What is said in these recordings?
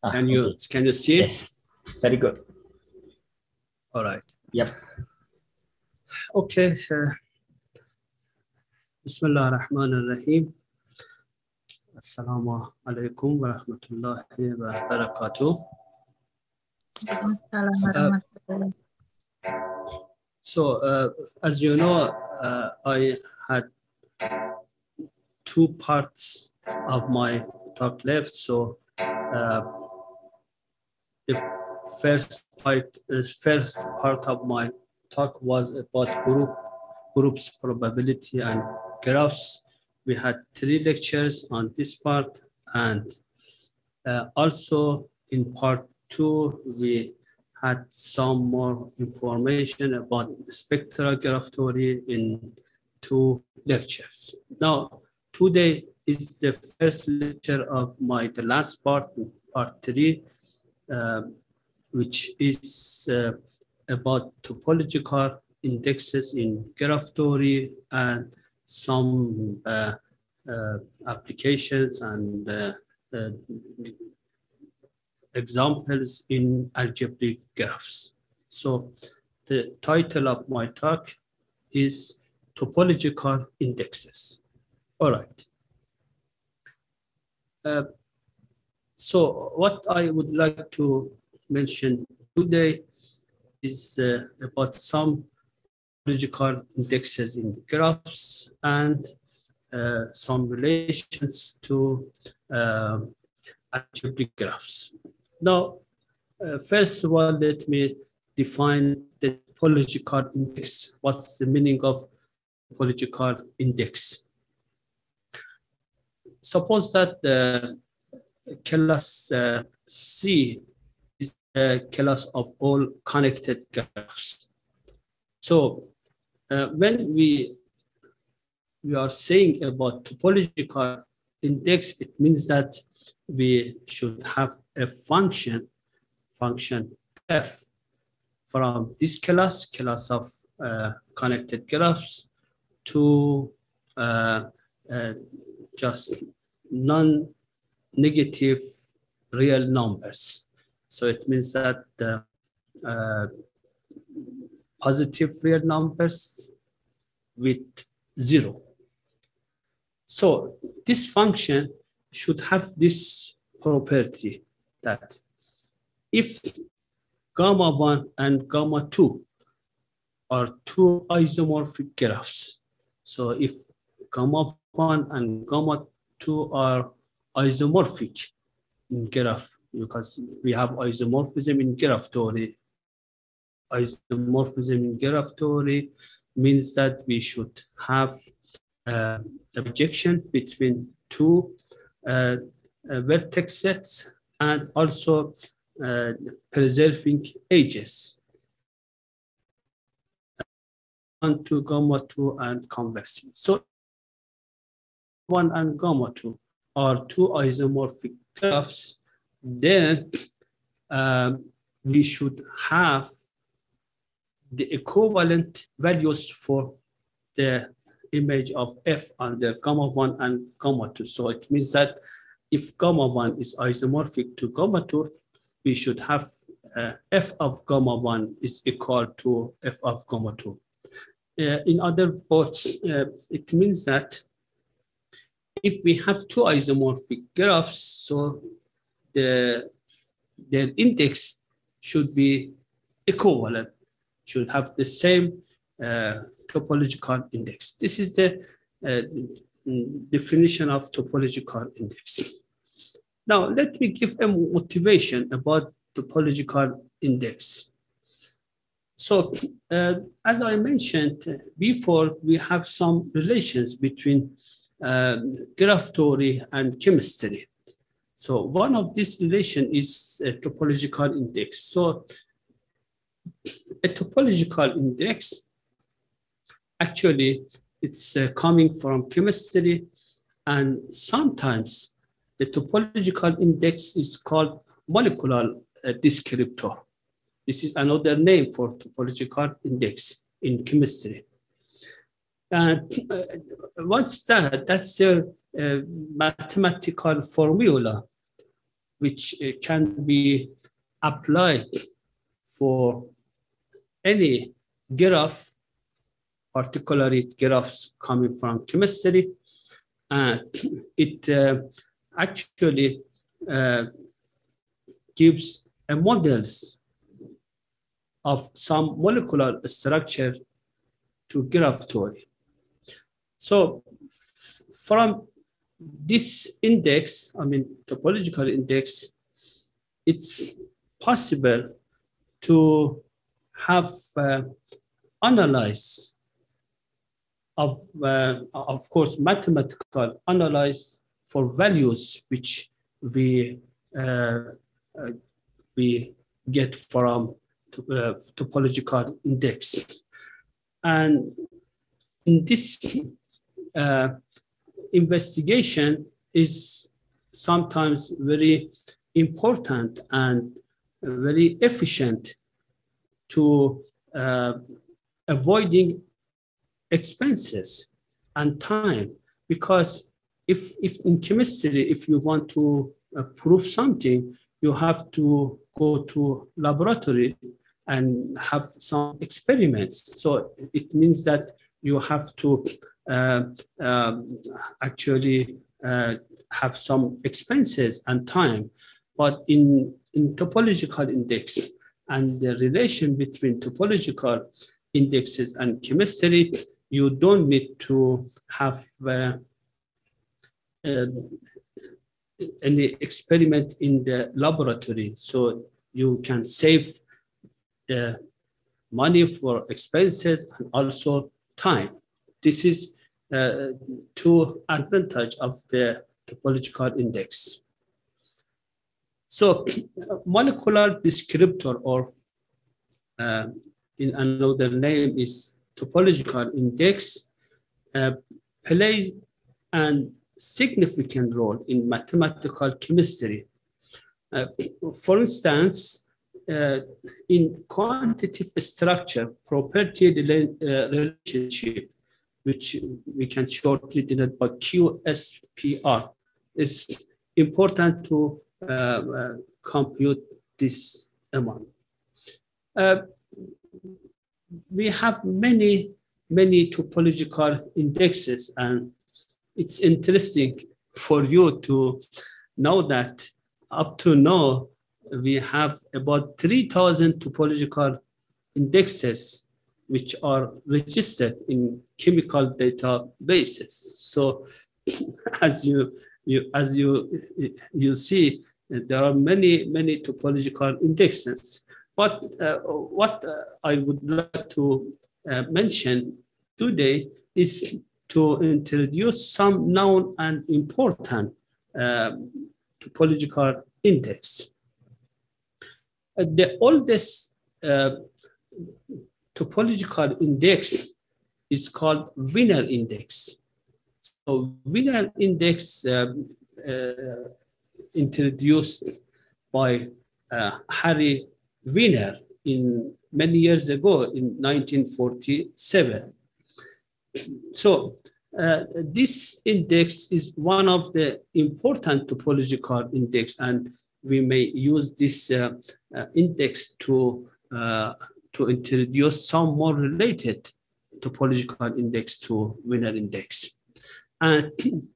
Can Okay. you see? Yes, very good. All right. Yep. Okay. Bismillah ar-Rahman ar-Rahim. Assalamu alaikum wa rahmatullahi wa barakatuh. So, as you know, I had two parts of my talk left. So, the first part of my talk was about groups, probability, and graphs. We had 3 lectures on this part, and also in part 2, we had some more information about spectral graph theory in 2 lectures. Now, today is the first lecture of the last part 3, which is about topological indexes in graph theory and some applications and examples in algebraic graphs. So the title of my talk is Topological Indexes. All right. So what I would like to mention today is about some topological indexes in graphs and some relations to algebraic graphs. Now, first of all, let me define the topological index. What's the meaning of topological index? Suppose that the class C is the class of all connected graphs. So when we are saying about topological index, it means that we should have a function f from this class of connected graphs to just non-negative real numbers. So it means that the positive real numbers with 0. So this function should have this property that if gamma 1 and gamma 2 are 2 isomorphic graphs, so if gamma 1 and gamma 2 are isomorphic in graph, because we have isomorphism in graph theory. Isomorphism in graph theory means that we should have a projection between 2 vertex sets and also preserving edges. 1 to gamma 2 and conversely. So 1 and gamma 2 are 2 isomorphic graphs, then we should have the equivalent values for the image of f under gamma 1 and gamma 2. So it means that if gamma 1 is isomorphic to gamma 2, we should have f of gamma 1 is equal to f of gamma 2. In other words, it means that if we have 2 isomorphic graphs, so their index should be equivalent, should have the same topological index. This is the definition of topological index. Now, let me give a motivation about topological index. So, as I mentioned before, we have some relations between graph theory and chemistry. So, one of these relations is a topological index. So, a topological index, actually, it's coming from chemistry, and sometimes the topological index is called molecular descriptor. This is another name for topological index in chemistry. And what's that? That's the mathematical formula which can be applied for any graph, particularly graphs coming from chemistry. And it actually gives a models of some molecular structure to graph theory. So from this index, I mean topological index, it's possible to have analyze of course mathematical analyze for values which we get from topological index. And in this investigation is sometimes very important and very efficient to avoiding expenses and time, because if in chemistry, if you want to prove something, you have to go to laboratory and have some experiments. So it means that you have to actually have some expenses and time. But in topological index and the relation between topological indexes and chemistry, you don't need to have any experiment in the laboratory. So you can save the money for expenses and also time. This is two advantage of the topological index. So molecular descriptor, or in another name is topological index, plays an significant role in mathematical chemistry. For instance, in quantitative structure property relationship, which we can shortly denote by QSPR, is important to compute this amount. We have many topological indexes, and it's interesting for you to know that up to now we have about 3,000 topological indexes which are registered in chemical databases. So as you see, there are many topological indexes. But what I would like to mention today is to introduce some known and important topological index. The oldest topological index is called Wiener index. So Wiener index introduced by Harry Wiener in many years ago in 1947. So this index is one of the important topological index, and we may use this index to introduce some more related topological index to Wiener index. And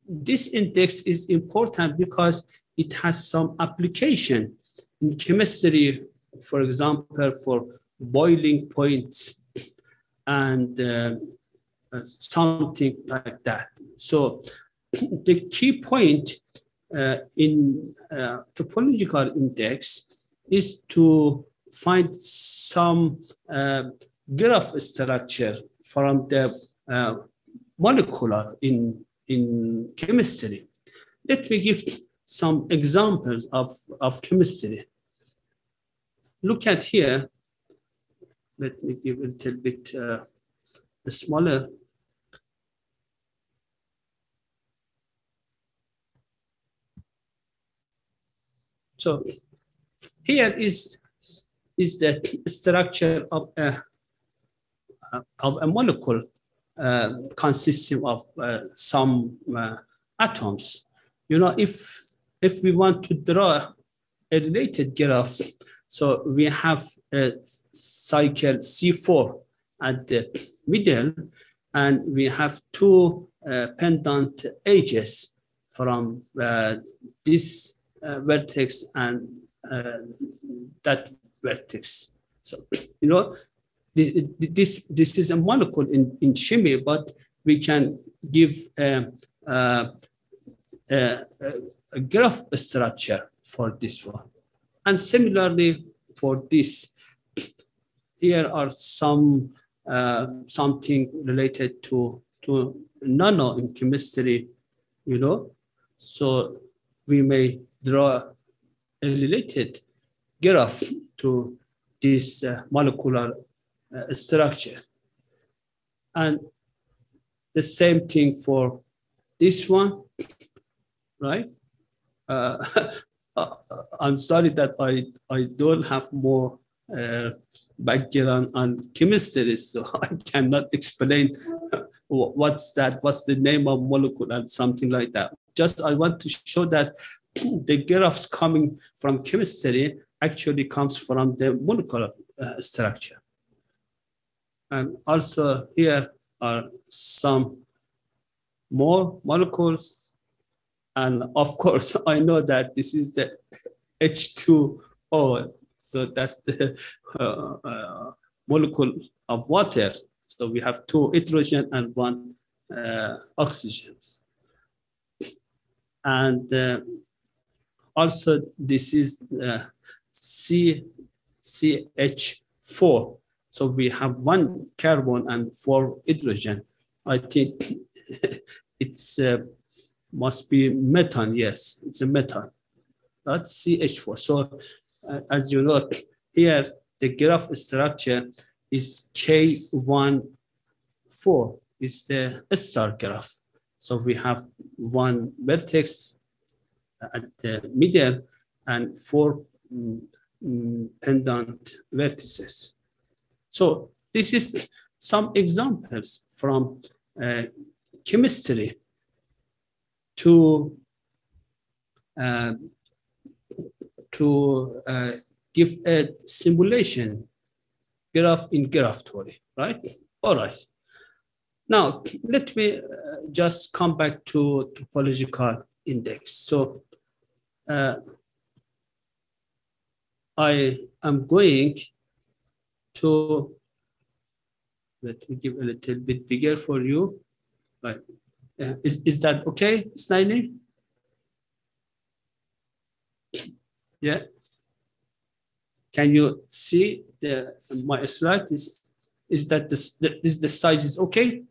this index is important because it has some application in chemistry, for example, for boiling points and something like that. So the key point in topological index is to find some graph structure from the molecular in chemistry. Let me give some examples of chemistry. Look at here. Let me give a little bit smaller. So here is the structure of a molecule consisting of some atoms. You know, if we want to draw a related graph. So we have a cycle C4 at the middle, and we have two pendant edges from this vertex and that vertex. So, you know, this is a molecule in chemistry, but we can give a graph structure for this one. And similarly for this, here are some something related to nano in chemistry, you know. So we may draw a related graph to this molecular structure. And the same thing for this one, right? I'm sorry that I don't have more background on chemistry, so I cannot explain what's the name of molecule and something like that. Just I want to show that the graphs coming from chemistry actually comes from the molecular structure. And also here are some more molecules. And of course, I know that this is the H2O. So that's the molecule of water. So we have two hydrogen and one oxygen. And also this is CH4. So we have one carbon and four hydrogen. I think it's must be methane. Yes, it's a methane. That's CH4. So as you know, here the graph structure is K14 is the star graph. So we have one vertex at the middle and four pendant vertices. So this is some examples from chemistry to give a simulation graph in graph theory, right? All right. Now, let me just come back to topological index. So I am going to, let me give a little bit bigger for you. Right. Is that okay, Snaini? Yeah. Can you see my slide? Is that the size is okay?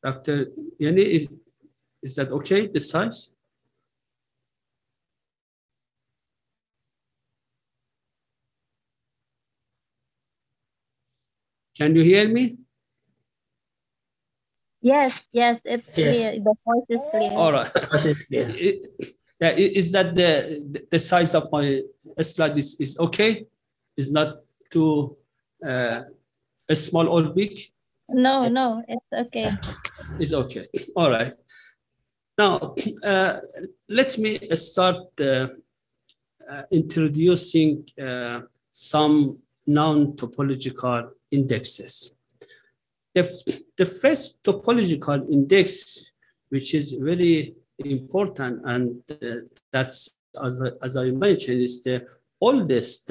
Dr. Yani, is that okay, the size? Can you hear me? Yes, it's clear. The voice is clear. All right. Is that the size of my slide is okay? Is not too small or big? No, it's okay. It's okay. All right. Now, let me start introducing some non-topological indexes. The first topological index, which is very important, and that's, as I mentioned, is the oldest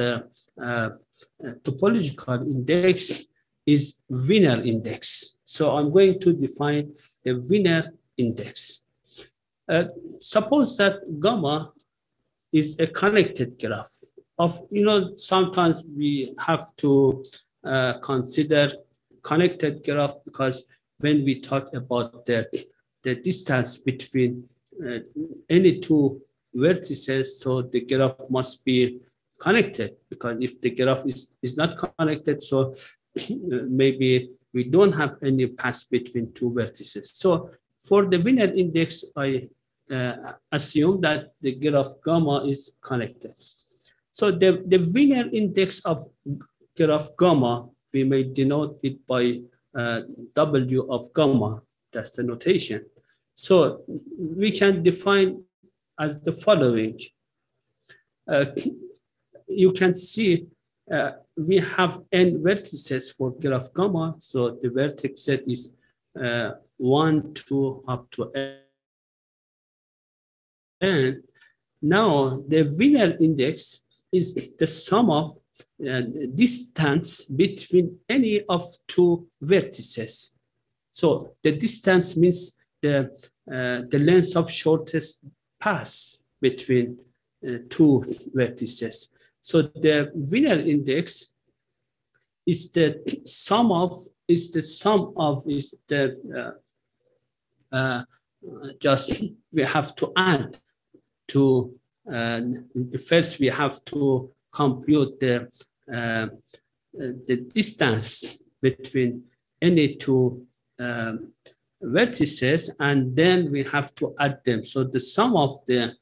topological index, is Wiener index. So I'm going to define the Wiener index. Suppose that gamma is a connected graph of, sometimes we have to consider connected graph, because when we talk about the distance between any two vertices, so the graph must be connected, because if the graph is not connected, so maybe we don't have any path between two vertices. So for the Wiener index, I assume that the graph gamma is connected. So the Wiener index of graph gamma, we may denote it by W of gamma. That's the notation. So we can define as the following. You can see we have n vertices for graph gamma. So the vertex set is 1, 2, up to n. Now the Wiener index is the sum of distance between any of two vertices. So the distance means the length of shortest path between two vertices. So the Wiener index is the sum of just we have to add to first we have to compute the distance between any two vertices, and then we have to add them. So the sum of the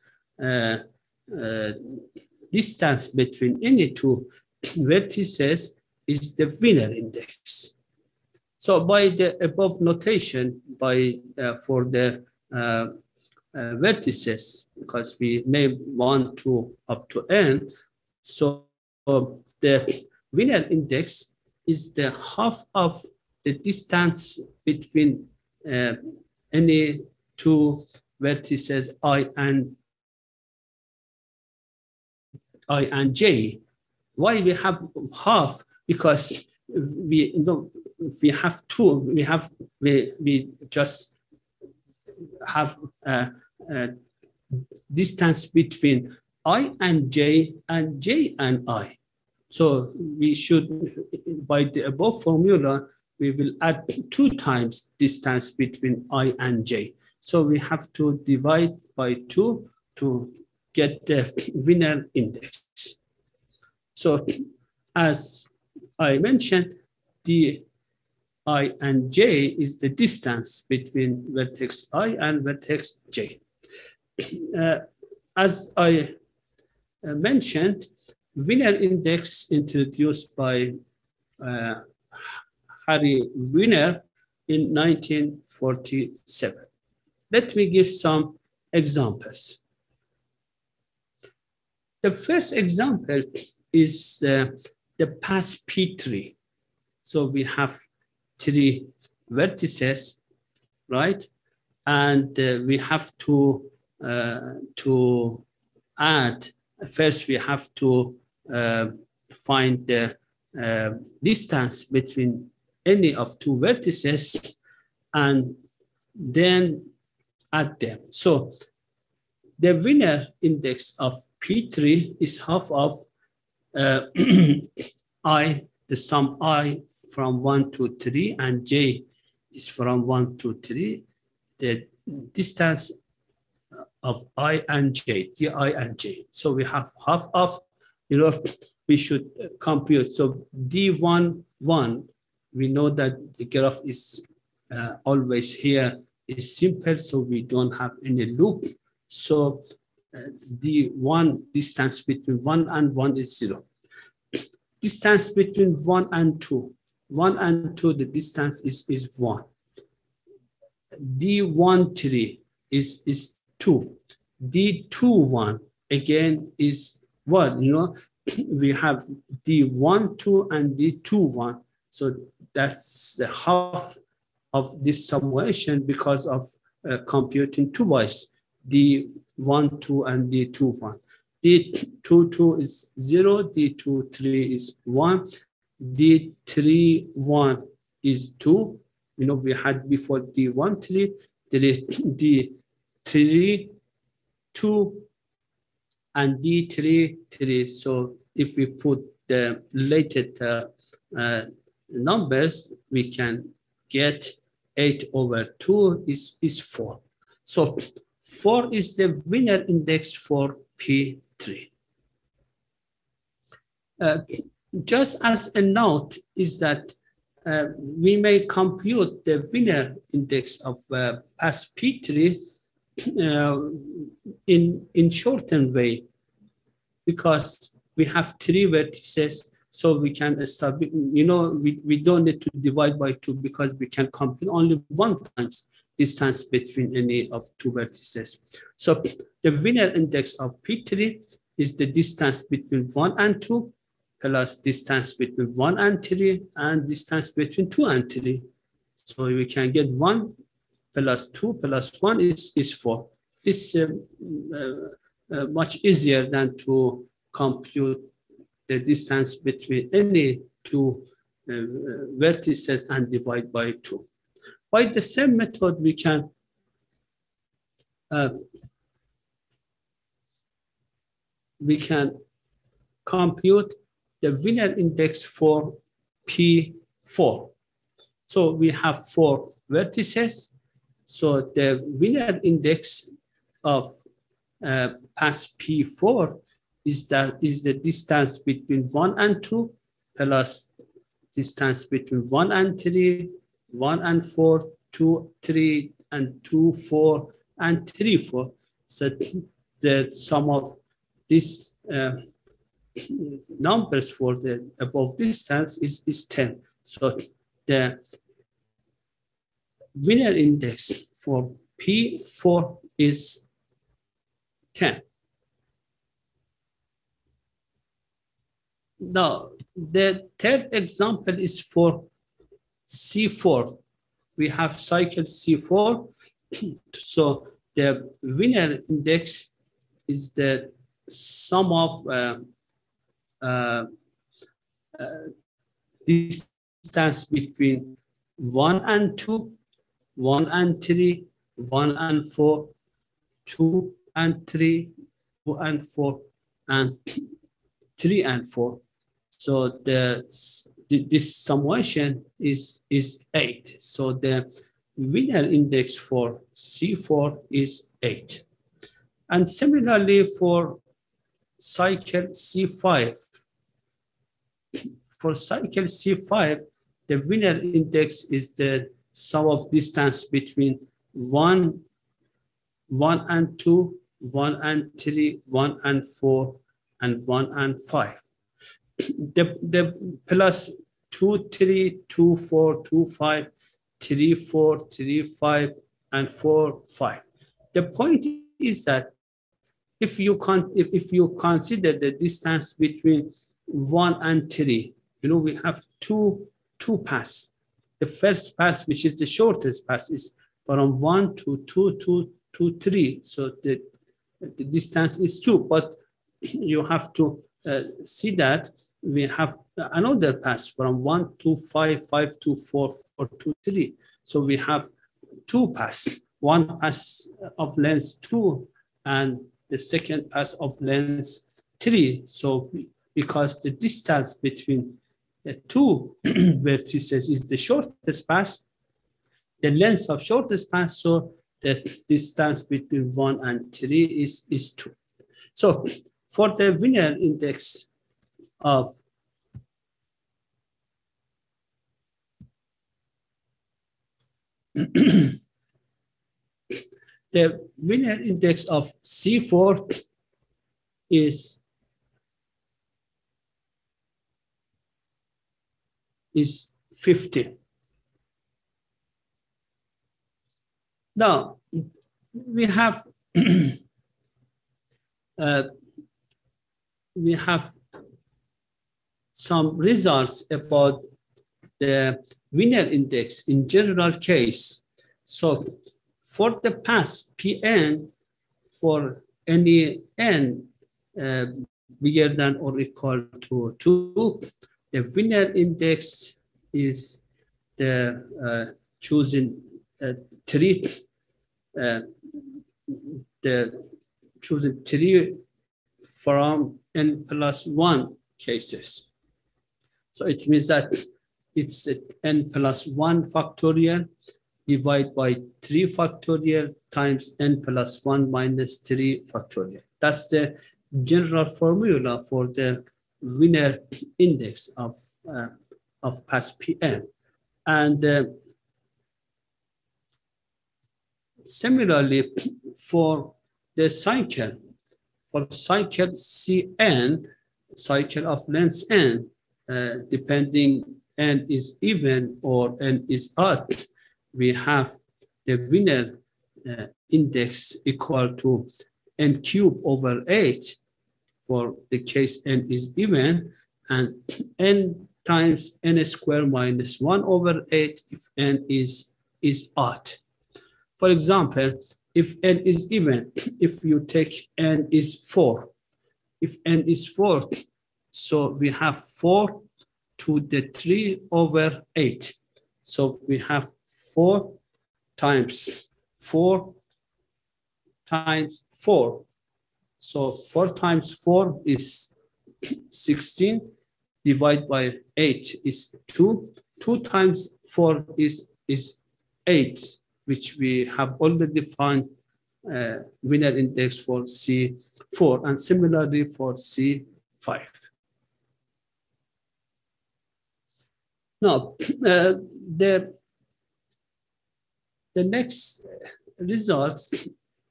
distance between any two vertices is the Wiener index. So by the above notation, for the vertices, because we name 1, 2, up to n, so the Wiener index is the half of the distance between any two vertices I and j. Why we have half? Because we have two. We just have distance between I and j and I. So we should, by the above formula, we will add 2 times distance between I and j. So we have to divide by 2 to get the Wiener index. So as I mentioned, the I and j is the distance between vertex I and vertex j. As I mentioned, Wiener index introduced by Harry Wiener in 1947. Let me give some examples. The first example is the path P3. So we have 3 vertices, right? And we have to add. First, we have to find the distance between any of 2 vertices and then add them. So the Wiener index of P3 is half of I, the sum I from 1 to 3, and j is from 1 to 3. The distance of I and j, di and j. So we have half of, we should compute. So d1, 1, we know that the graph is always here, is simple, so we don't have any loop. So the distance between 1 and 1 is 0. Distance between 1 and 2. 1 and 2, the distance is 1. D1, 3 is 2. D2, 1 again is 1. We have D1, 2 and D2, 1. So that's the half of this summation because of computing twice. D1, 2 and D2, 1. D2, 2 is 0. D2, 3 is 1. D3, 1 is 2. We had before D1, 3. There is D3, 2, and D3, 3. So if we put the related numbers, we can get 8/2 is 4. So 4 is the Wiener index for P3. Just as a note is that we may compute the Wiener index of path P3 in shortened way, because we have 3 vertices, so we can establish, we don't need to divide by 2 because we can compute only 1 times distance between any of two vertices. So the Wiener index of P3 is the distance between 1 and 2 plus distance between 1 and 3 and distance between 2 and 3. So we can get 1 plus 2 plus 1 is 4. It's much easier than to compute the distance between any two vertices and divide by 2. By the same method, we can compute the Wiener index for P4. So we have 4 vertices. So the Wiener index of pass P4 is the distance between 1 and 2 plus distance between 1 and 3, 1 and 4, 2, 3, and 2, 4, and 3, 4. So the sum of these numbers for the above distance is 10. So the Wiener index for P4 is 10. Now, the third example is for C4. We have cycle C4. So the Wiener index is the sum of distance between 1 and 2, 1 and 3, 1 and 4, 2 and 3, 2 and 4, and 3 and 4. So this summation is 8. So the Wiener index for C4 is 8. And similarly for cycle C5. For cycle C5, the Wiener index is the sum of distance between 1 and 2, 1 and 3, 1 and 4, and 1 and 5. The plus 2, 3, 2, 4, 2, 5, 3, 4, 3, 5, and 4, 5. The point is that if you consider the distance between 1 and 3, we have two paths. The first path, which is the shortest path, is from 1 to 2 to 3. So the distance is 2, but you have to see that we have another path from 1 to 5, 5 to 4, 4 to 3. So we have 2 paths, one path of length 2 and the second path of length 3. So because the distance between the 2 vertices is the shortest path, the length of shortest path, so the distance between 1 and 3 is 2. So for the Wiener index of the Wiener index of C4 is 50. Now we have some results about the Wiener index in general case. So for the path Pn, for any n bigger than or equal to 2, the Wiener index is the chosen 3, the chosen 3 from n plus 1 cases. So it means that it's n plus 1 factorial divided by 3 factorial times n plus 1 minus 3 factorial. That's the general formula for the Wiener index of path Pn. And similarly, for the cycle, for cycle Cn, cycle of length n, depending n is even or n is odd, we have the winner index equal to n cubed over 8 for the case n is even, and n times n squared minus 1 over 8 if n is odd. For example, if n is even, if you take n is 4, if n is 4, so we have 4 to the 3 over 8. So we have 4 times 4 times 4. So 4 times 4 is 16, divided by 8 is 2. 2 times 4 is 8, which we have already found winner index for C4, and similarly for C5. Now, the next result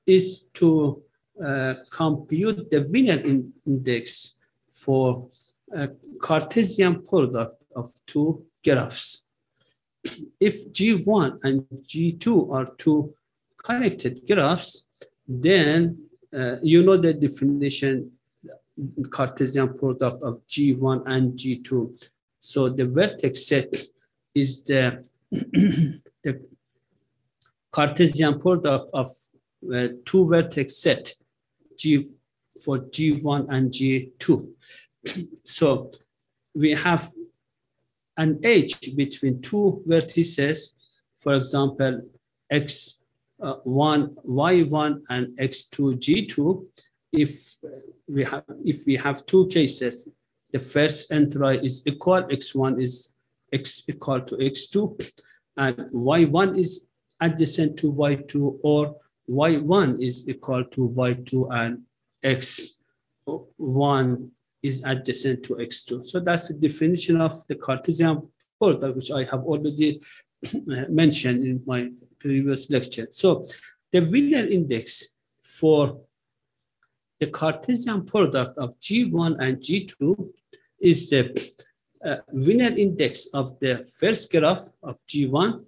is to compute the winner index for a Cartesian product of two graphs. If G1 and G2 are two connected graphs, then you know the definition, Cartesian product of G1 and G2. So the vertex set is the, the Cartesian product of two vertex set G for G1 and G2. So we have an edge between two vertices, for example, x1, y1, and x2, g2. If we have two cases, the first entry is equal, x1 is x equal to x2, and y1 is adjacent to y2, or y1 is equal to y2 and x1 is adjacent to x2. So that's the definition of the Cartesian product, which I have already mentioned in my previous lecture. So the winner index for the Cartesian product of G1 and G2 is the winner index of the first graph of G1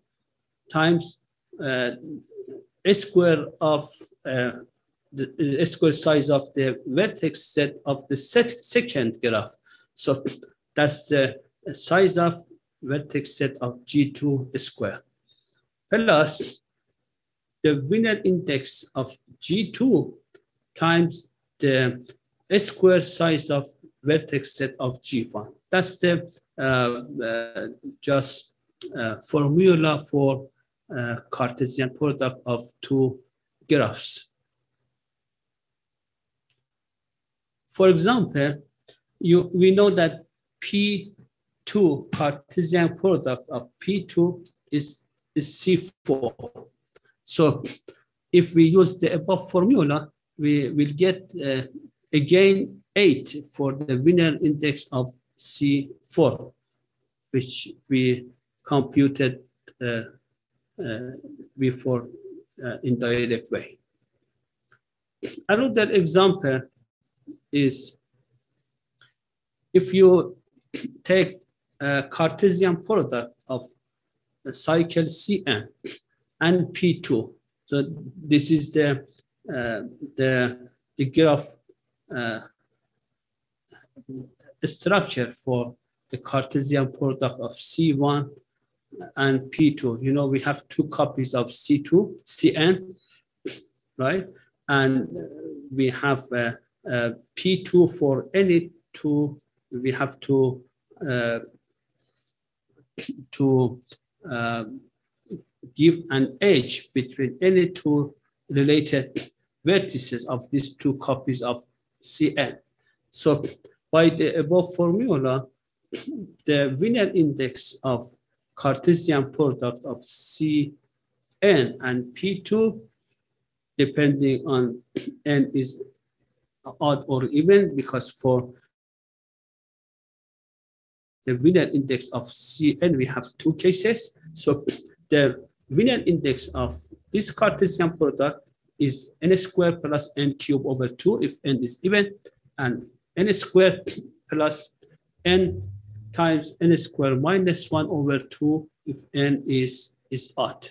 times a square of the square size of the vertex set of the second graph. So that's the size of vertex set of G2 square, plus the winner index of G2 times the square size of vertex set of G1. That's the formula for Cartesian product of two graphs. For example, we know that P2, Cartesian product of P2 is C4. So if we use the above formula, we will get again 8 for the winner index of C4, which we computed before in direct way. Another example is if you take a Cartesian product of a cycle Cn and P2. So this is the graph structure for the Cartesian product of C1 and P2. You know, we have two copies of Cn, right? And we have P2 for any two. We have to give an edge between any two related vertices of these two copies of Cn. So by the above formula, the winner index of Cartesian product of Cn and P2, depending on n is odd or even, because for the winner index of Cn, we have two cases. So the winner index of this Cartesian product is n squared plus n cubed over 2 if n is even, and n squared plus n times n squared minus 1 over 2 if n is odd.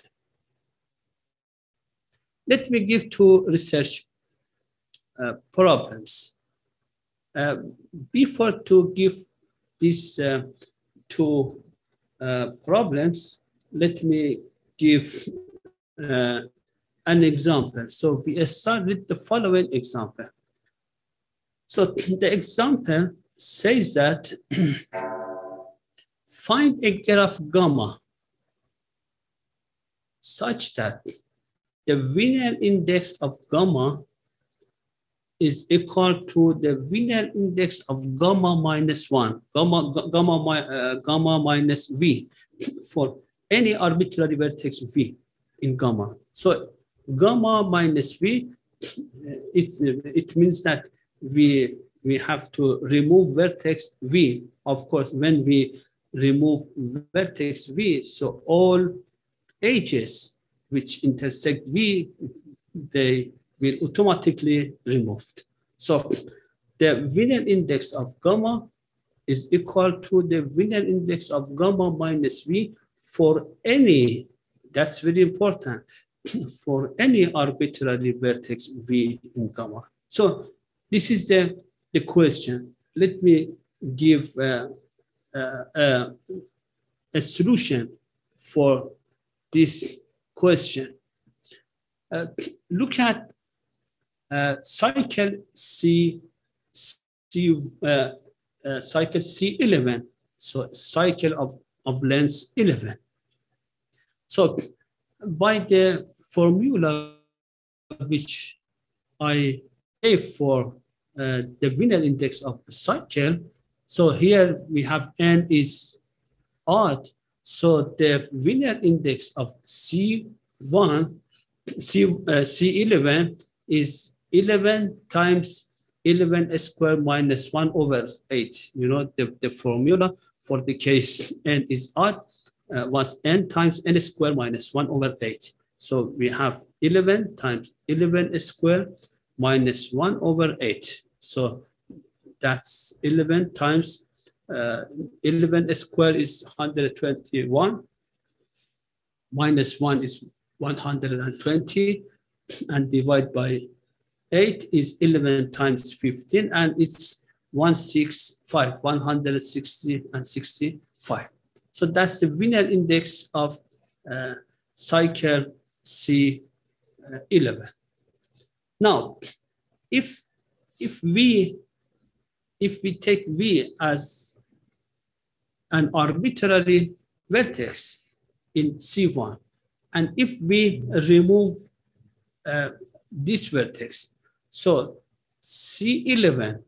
let me give two research problems. Before to give these two problems, let me give an example. So we start with the following example. So the example says that find a graph gamma such that the Wiener index of gamma is equal to the Wiener index of gamma minus 1, gamma minus V for any arbitrary vertex V in gamma. So gamma minus V, it means that we have to remove vertex V. Of course, when we remove vertex V, so all edges which intersect V, they will automatically removed. So the Wiener index of gamma is equal to the Wiener index of gamma minus V for any, that's very important, for any arbitrary vertex V in gamma. So this is the question. Let me give a solution for this question. Look at cycle cycle C11, so cycle of length 11. So by the formula which I gave for the Wiener index of a cycle, so here we have n is odd, so the Wiener index of C11 is 11 times 11 squared minus 1 over 8. You know, the formula for the case n is odd was n times n squared minus 1 over 8. So we have 11 times 11 squared minus 1 over 8. So that's 11 times 11 squared is 121, minus 1 is 120, and divide by 8 is 11 times 15, and it's 160 and 65. So that's the Wiener index of cycle C11. Now, if we take V as an arbitrary vertex in C1, and if we remove this vertex, so C11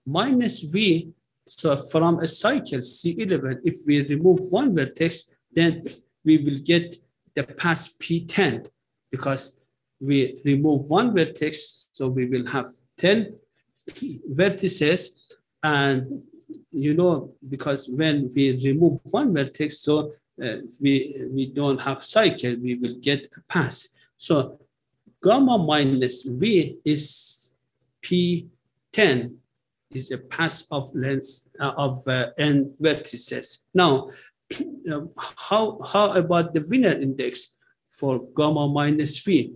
minus V, so from a cycle C11, if we remove one vertex, then we will get the path P10, because we remove one vertex, so we will have 10 vertices. And you know, because when we remove one vertex, so we don't have cycle, we will get a path. So gamma minus V is P10, is a path of length of n vertices. Now, how about the Wiener index for gamma minus V?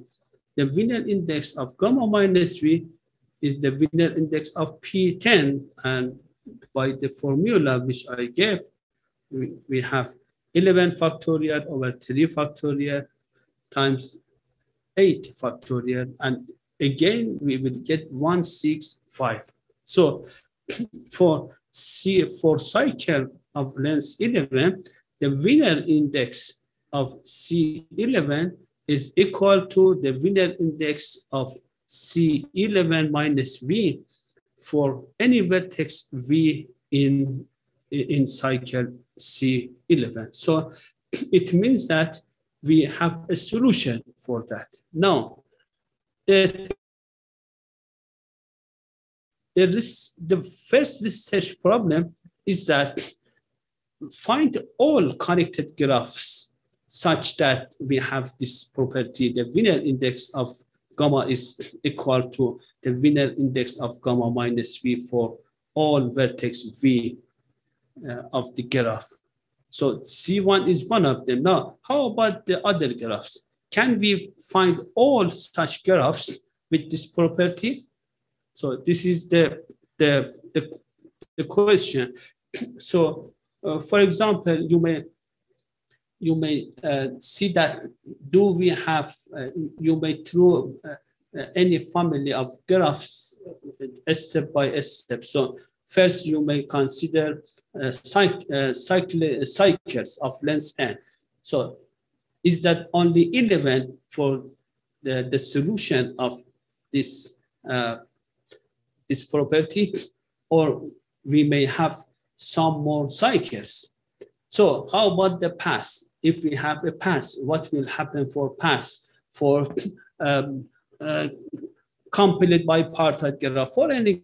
The Wiener index of gamma minus V is the Wiener index of P10, and by the formula which I gave, we have 11 factorial over 3 factorial times 8 factorial, and again we will get 165. So for cycle of length 11, the Wiener index of C11 is equal to the Wiener index of C11 minus V for any vertex V in cycle C11. So it means that we have a solution for that. Now, the first research problem is that find all connected graphs such that we have this property, the Wiener index of gamma is equal to the Wiener index of gamma minus V for all vertex V of the graph. So C1 is one of them. Now, how about the other graphs? can we find all such graphs with this property? So this is the question. So for example, you may see that do we have you may throw any family of graphs step by step. So first you may consider cycles of length n. So is that only 11 for the solution of this this property, or we may have some more cycles? So how about the pass? If we have a pass, what will happen for pass, for complete bipartite graph, for any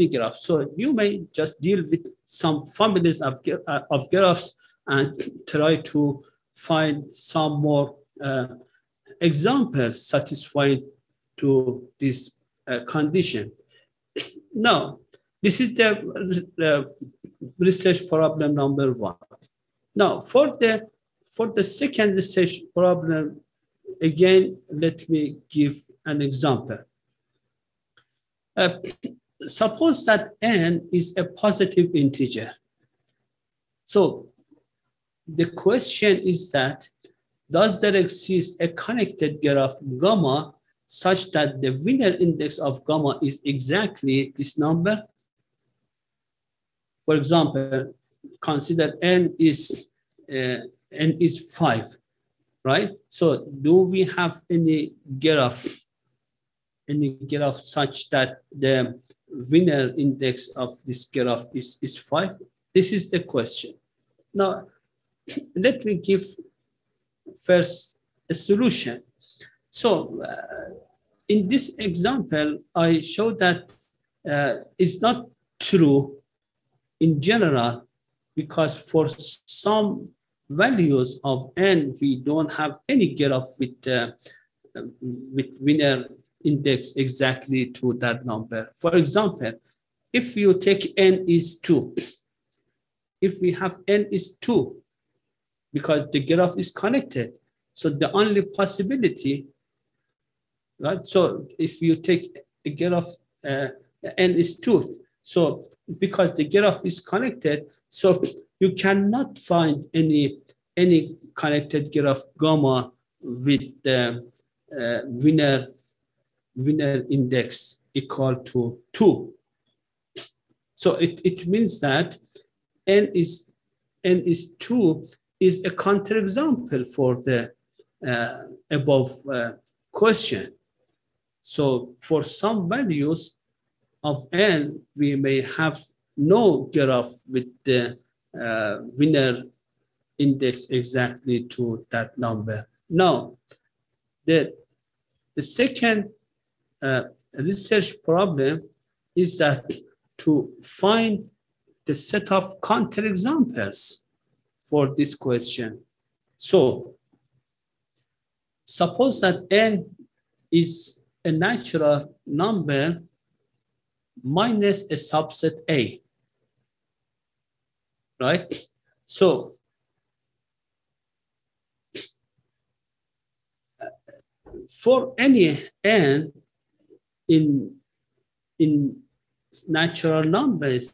graph? So you may just deal with some families of graphs and try to find some more examples satisfying to this condition. Now, this is the research problem number 1. Now, for the second research problem, again, let me give an example. Suppose that n is a positive integer. So the question is that, does there exist a connected graph gamma such that the winner index of gamma is exactly this number? For example, consider n is 5, right? So do we have any graph such that the winner index of this graph is 5? This is the question. Now, let me give first a solution. So in this example, I show that it's not true in general, because for some values of n, we don't have any graph with winner index exactly to that number. For example, if you take n is 2, if we have n is 2, because the graph is connected, so the only possibility, right? So if you take a graph n is 2, so because the graph is connected, so you cannot find any connected graph gamma with the winner index equal to 2. So it means that n is 2 is a counterexample for the above question. So for some values of n, we may have no graph with the winner index exactly to that number. Now, the second research problem is that to find the set of counterexamples for this question. So suppose that n is a natural number minus a subset A, right? So for any n in natural numbers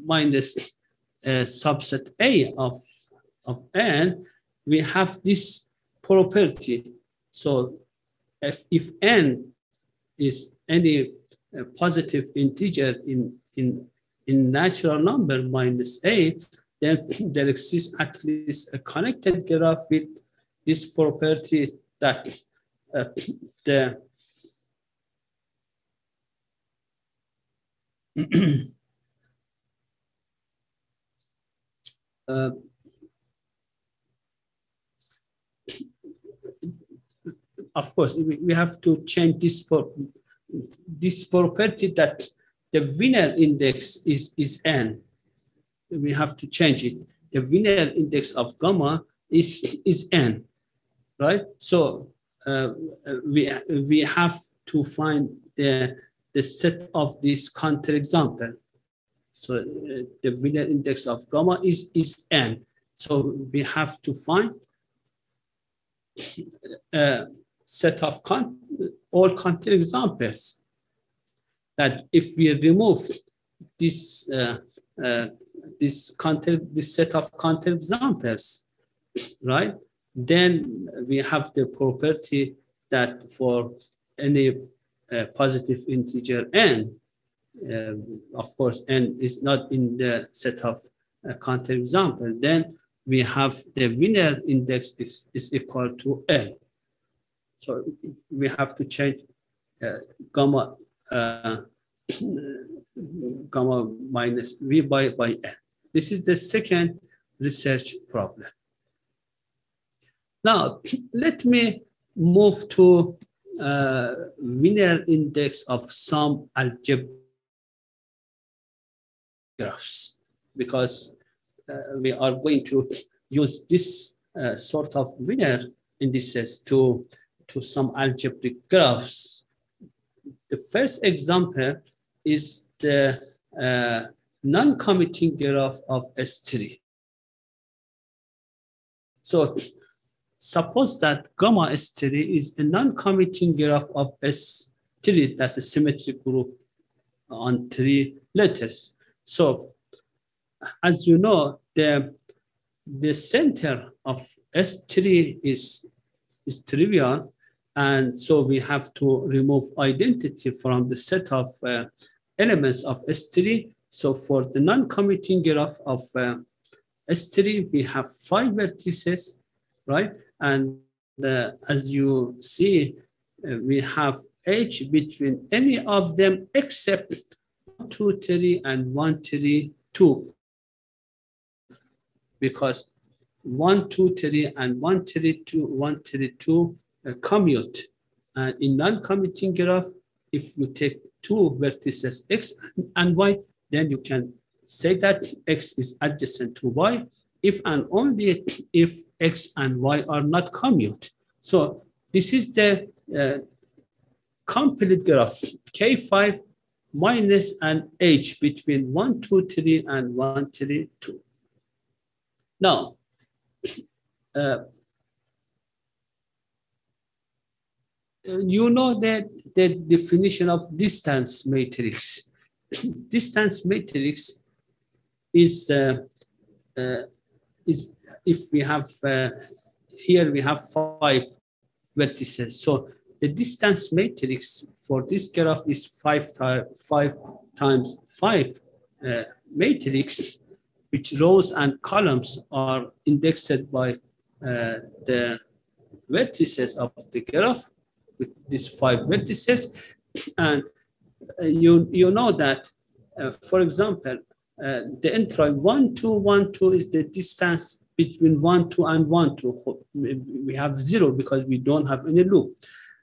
minus a subset A of n, we have this property. So if n is any positive integer in natural number minus A, then there exists at least a connected graph with this property that the of course, we have to change this property that the winner index is n. We have to change it. The winner index of gamma is n, right? So we have to find the set of this counterexample. So the winner index of gamma is n. So we have to find a set of all content examples that if we remove this this set of content examples, right? Then we have the property that for any positive integer n, of course, n is not in the set of content example, then we have the winner index is equal to L. So we have to change gamma gamma minus V by N. This is the second research problem. Now, let me move to winner index of some algebraic graphs, because we are going to use this sort of winner indices to some algebraic graphs. The first example is the non-commuting graph of S3. So suppose that gamma S3 is a non-commuting graph of S3, that's a symmetric group on 3 letters. So as you know, the center of S3 is trivial, and so we have to remove identity from the set of elements of S3. So for the non-commuting graph of S3, we have 5 vertices, right? And as you see, we have H between any of them except 1, 2, 3, and 1, 3, 2. Because 1, 2, 3, and 1, 3, 2, 1, 3, 2 commute. And in non-commuting graph, if you take 2 vertices X and Y, then you can say that X is adjacent to Y if and only if X and Y are not commute. So this is the complete graph, K5 minus an H between 1, 2, 3, and 1, 3, 2. Now, you know that the definition of distance matrix. Distance matrix is if we have here we have 5 vertices. So the distance matrix for this graph is 5 times 5 matrix, which rows and columns are indexed by the vertices of the graph with these 5 vertices. And you know that, for example, the entry 1, 2, 1, 2 is the distance between 1, 2, and 1, 2. We have 0 because we don't have any loop.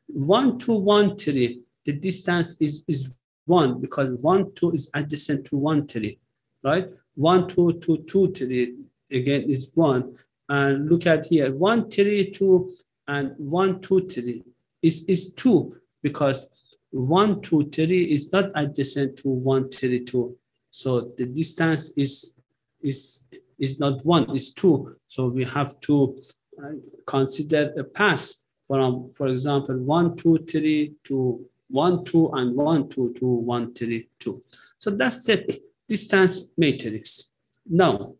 1, 2, 1, 3, the distance is 1 because 1, 2 is adjacent to 1, 3, right? 1, 2, 2, 2, 3 again is 1. And look at here, 1, 3, 2, and 1, 2, 3 is 2 because 1, 2, 3 is not adjacent to 1, 3, 2. So the distance is not 1, it's 2. So we have to consider a path from, for example, 1, 2, 3 to 1, 2, and 1, 2 to 1, 3, 2. So that's the distance matrix. Now,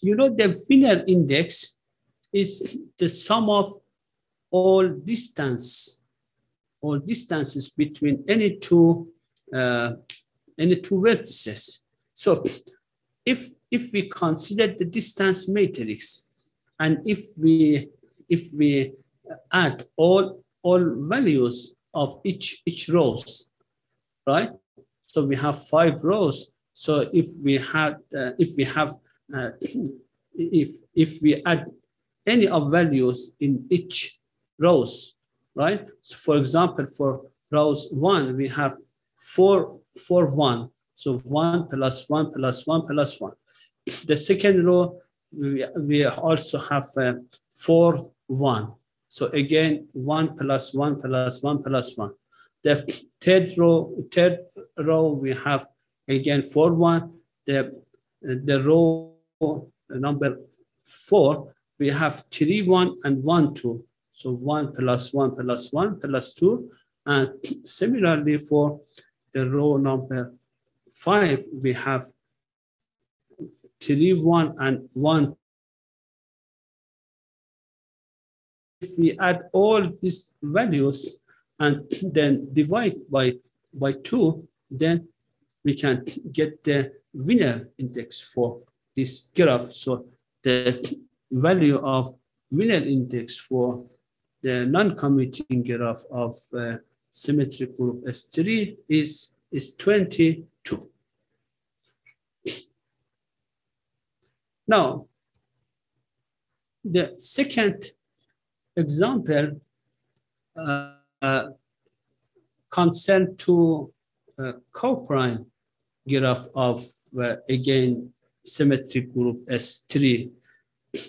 you know, the winner index is the sum of all distances between any two vertices. So if we consider the distance matrix, and if we add all values of each rows, right? So we have 5 rows. So if we add any of values in each rows, right? So for example, for rows 1, we have 4, 1. So 1 plus 1 plus 1 plus 1. The second row, we also have 4, 1. So again, 1 plus 1 plus 1 plus 1. The third row, we have again 4, 1. The the row number 4, we have 3, 1, and 1, 2. So 1 plus 1 plus 1 plus 2. And similarly for the row number 5, we have 3, 1, and 1. If we add all these values and then divide by 2, then we can get the winner index for this graph. So the value of winner index for the non-commuting graph of symmetric group S3 is 22. Now, the second example concern to coprime graph of again symmetric group S3.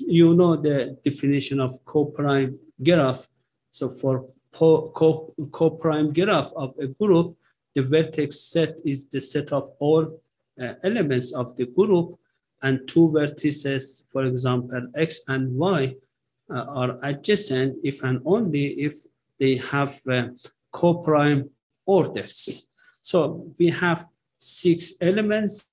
You know the definition of coprime graph. So for coprime graph of a group, the vertex set is the set of all elements of the group, and 2 vertices, for example, X and Y, are adjacent if and only if they have coprime orders. So we have 6 elements.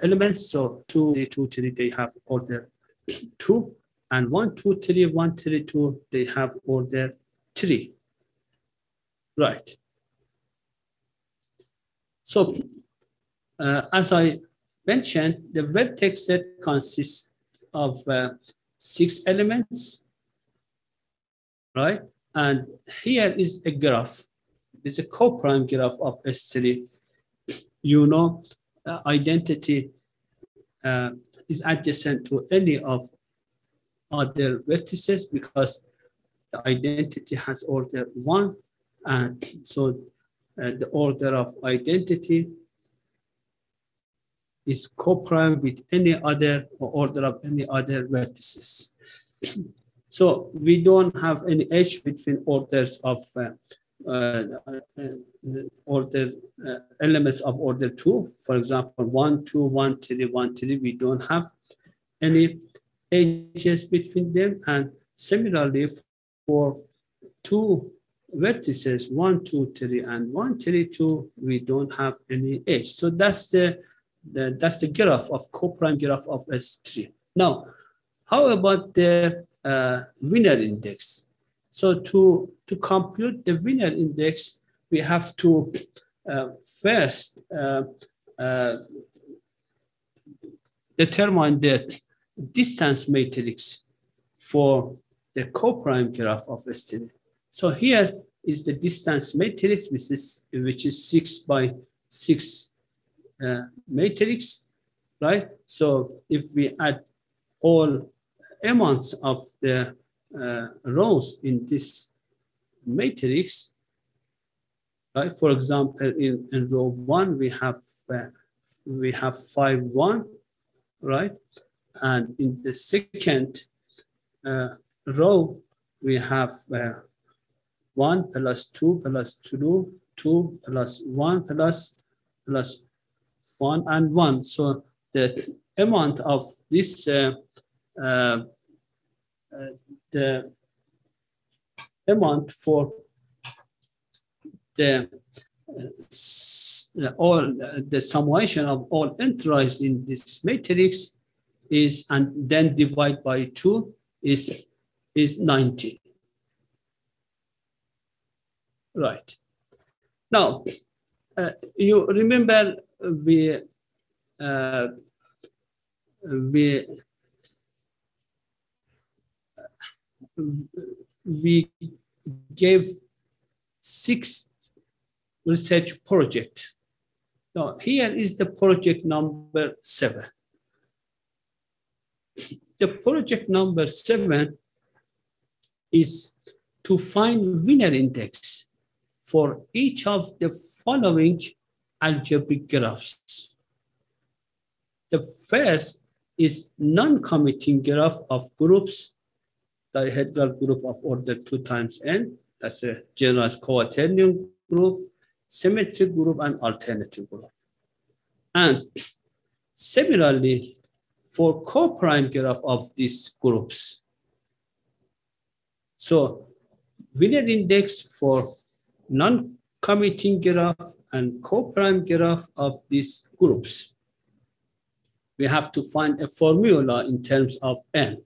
Elements, so 2, 2, 3, they have order 2, and 1, 2, 3, 1, 3, 2, they have order 3. Right. So as I mentioned, the vertex set consists of 6 elements, right? And here is a graph. It's a coprime graph of S3. You know, identity is adjacent to any of other vertices because the identity has order 1, and so the order of identity is coprime with any other or order of any other vertices. So we don't have any edge between orders of elements of order 2. For example, 1, 2, 1, 3, 1, 3. We don't have any edges between them, and similarly for 2 vertices 1, 2, 3, and 1, 3, 2, we don't have any edge. So that's the graph of coprime graph of S3. Now, how about the winner index? So to compute the winner index, we have to first determine the distance matrix for the coprime graph of S3. So here is the distance matrix, which is 6 by 6 matrix, right? So if we add all amounts of the rows in this matrix, right? For example, in row 1 we have 5, 1, right? And in the second row we have 1 plus 2 plus 2, 2 plus 1 plus 1 and 1. So the amount of this the amount for the the summation of all entries in this matrix is, and then divide by 2 is 90. Right. Now, you remember we gave 6 research project. Now, here is the project number 7. The project number 7 is to find winner index for each of the following algebraic graphs. The first is non-committing graph of groups, dihedral group of order 2 times n, that's a generalized quaternion group, symmetric group, and alternative group. And similarly, for co-prime graph of these groups, so Wiener index for non-committing graph and co-prime graph of these groups, we have to find a formula in terms of n.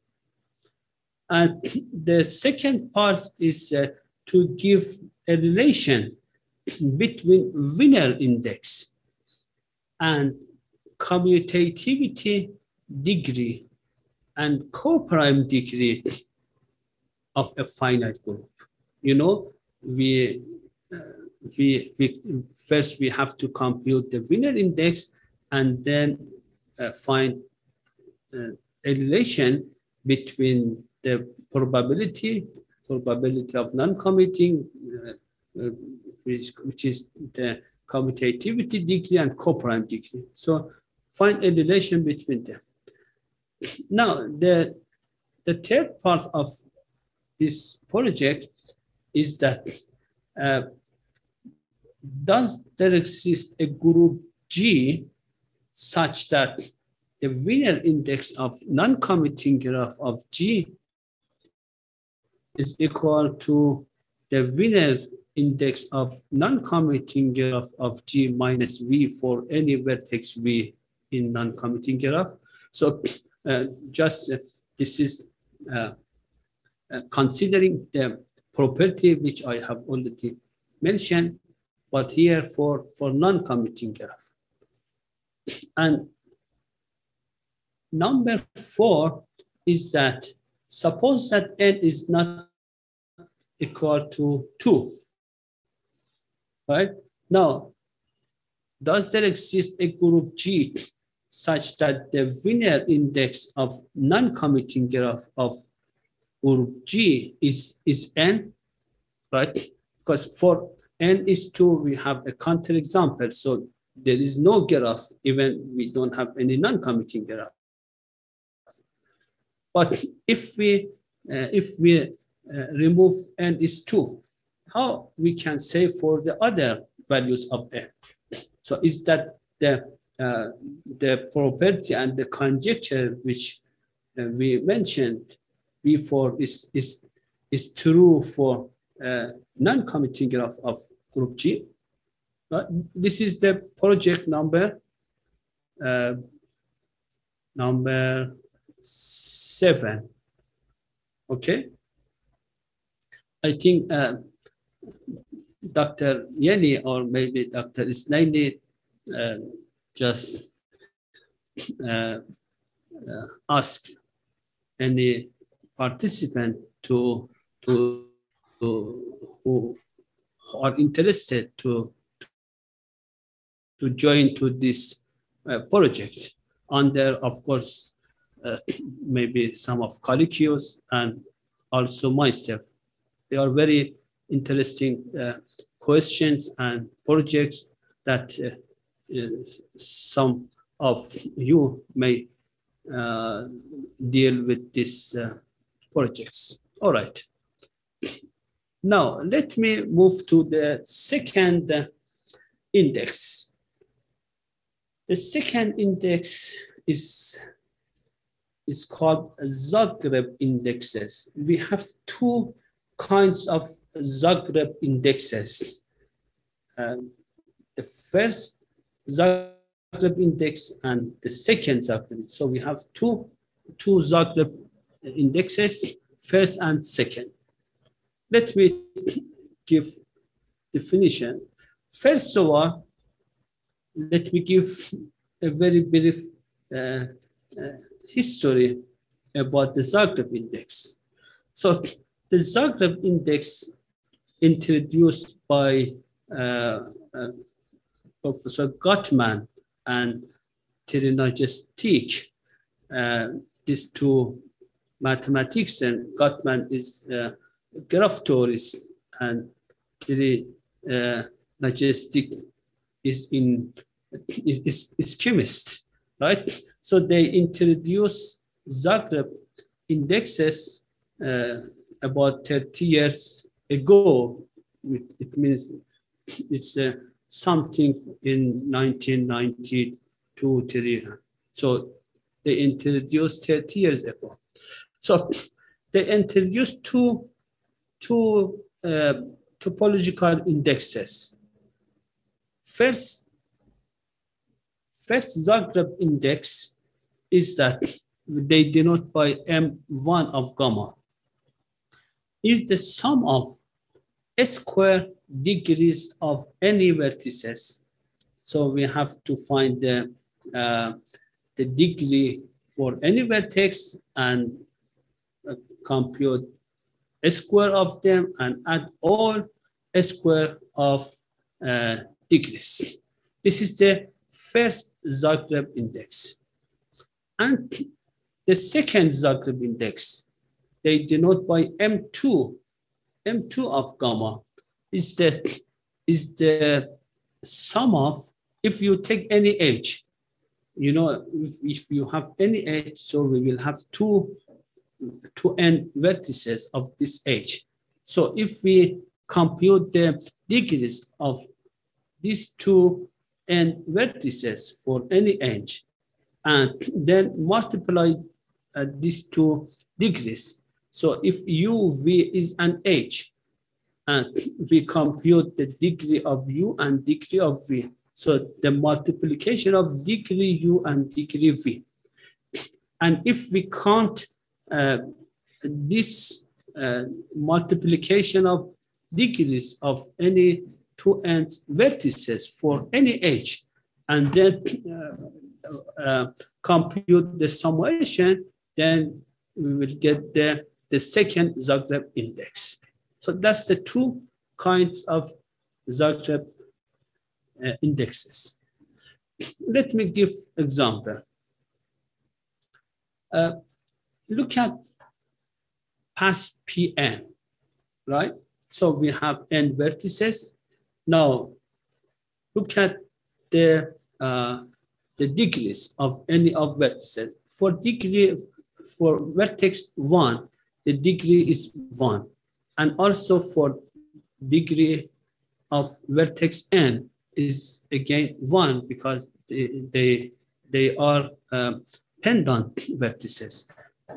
And the second part is to give a relation between Wiener index and commutativity degree and co-prime degree of a finite group. You know, we first we have to compute the Wiener index and then find a relation between the probability of non-committing, which is the commutativity degree, and co-prime degree. So find a relation between them. Now, the third part of this project is that does there exist a group G such that the Wiener index of non-committing graph of G is equal to the Wiener index of non-committing graph of G minus V for any vertex V in non-committing graph. So this is considering the property which I have already mentioned, but here for non-committing graph. And number 4 is that suppose that n is not equal to 2, right? Now, does there exist a group G such that the Wiener index of non-committing graph of group G is n, right? Because for n is 2, we have a counterexample. So there is no graph, even we don't have any non-committing graph. But if we remove n is 2, how we can say for the other values of n? So is that the property and the conjecture which we mentioned before is true for non-committing graph of group G? This is the project number 7. Okay, I think Dr. Yeni or maybe Dr. Isnaini just ask any participant who are interested to join to this project under, of course, maybe some of colleagues and also myself. They are very interesting questions and projects that some of you may deal with these projects. All right. Now, let me move to the second index. The second index is called Zagreb indexes. We have 2 kinds of Zagreb indexes. The first Zagreb index and the second Zagreb. So we have two Zagreb indexes, first and second. Let me give definition. First of all, let me give a very brief history about the Zagreb index. So the Zagreb index introduced by Professor Gottman and Trinajstic, these 2 mathematicians. Gottman is a graph theorist and Trinajstic is chemist. right? So they introduced Zagreb indexes about 30 years ago. It means it's something in 1992, 3. So they introduced 30 years ago. So they introduced two topological indexes. First Zagreb index is that they denote by M1 of gamma is the sum of square degrees of any vertices. So we have to find the degree for any vertex and compute a square of them and add all a square of degrees. This is the first Zagreb index. And the second Zagreb index, they denote by M2 of gamma is the sum of, if you take any h, you know, if you have any h, so we will have two n vertices of this h. So if we compute the degrees of these two n vertices for any h, and then multiply these two degrees. So if uv is an h, and we compute the degree of u and degree of v. So the multiplication of degree u and degree v. And if we count this multiplication of degrees of any two n vertices for any h, and then compute the summation, then we will get the second Zagreb index. So that's the two kinds of Zagreb indexes. Let me give example. Look at past Pn, right? So we have n vertices. Now look at the degrees of any of vertices. For vertex 1, the degree is 1. And also for degree of vertex n is again 1 because they are pendant vertices.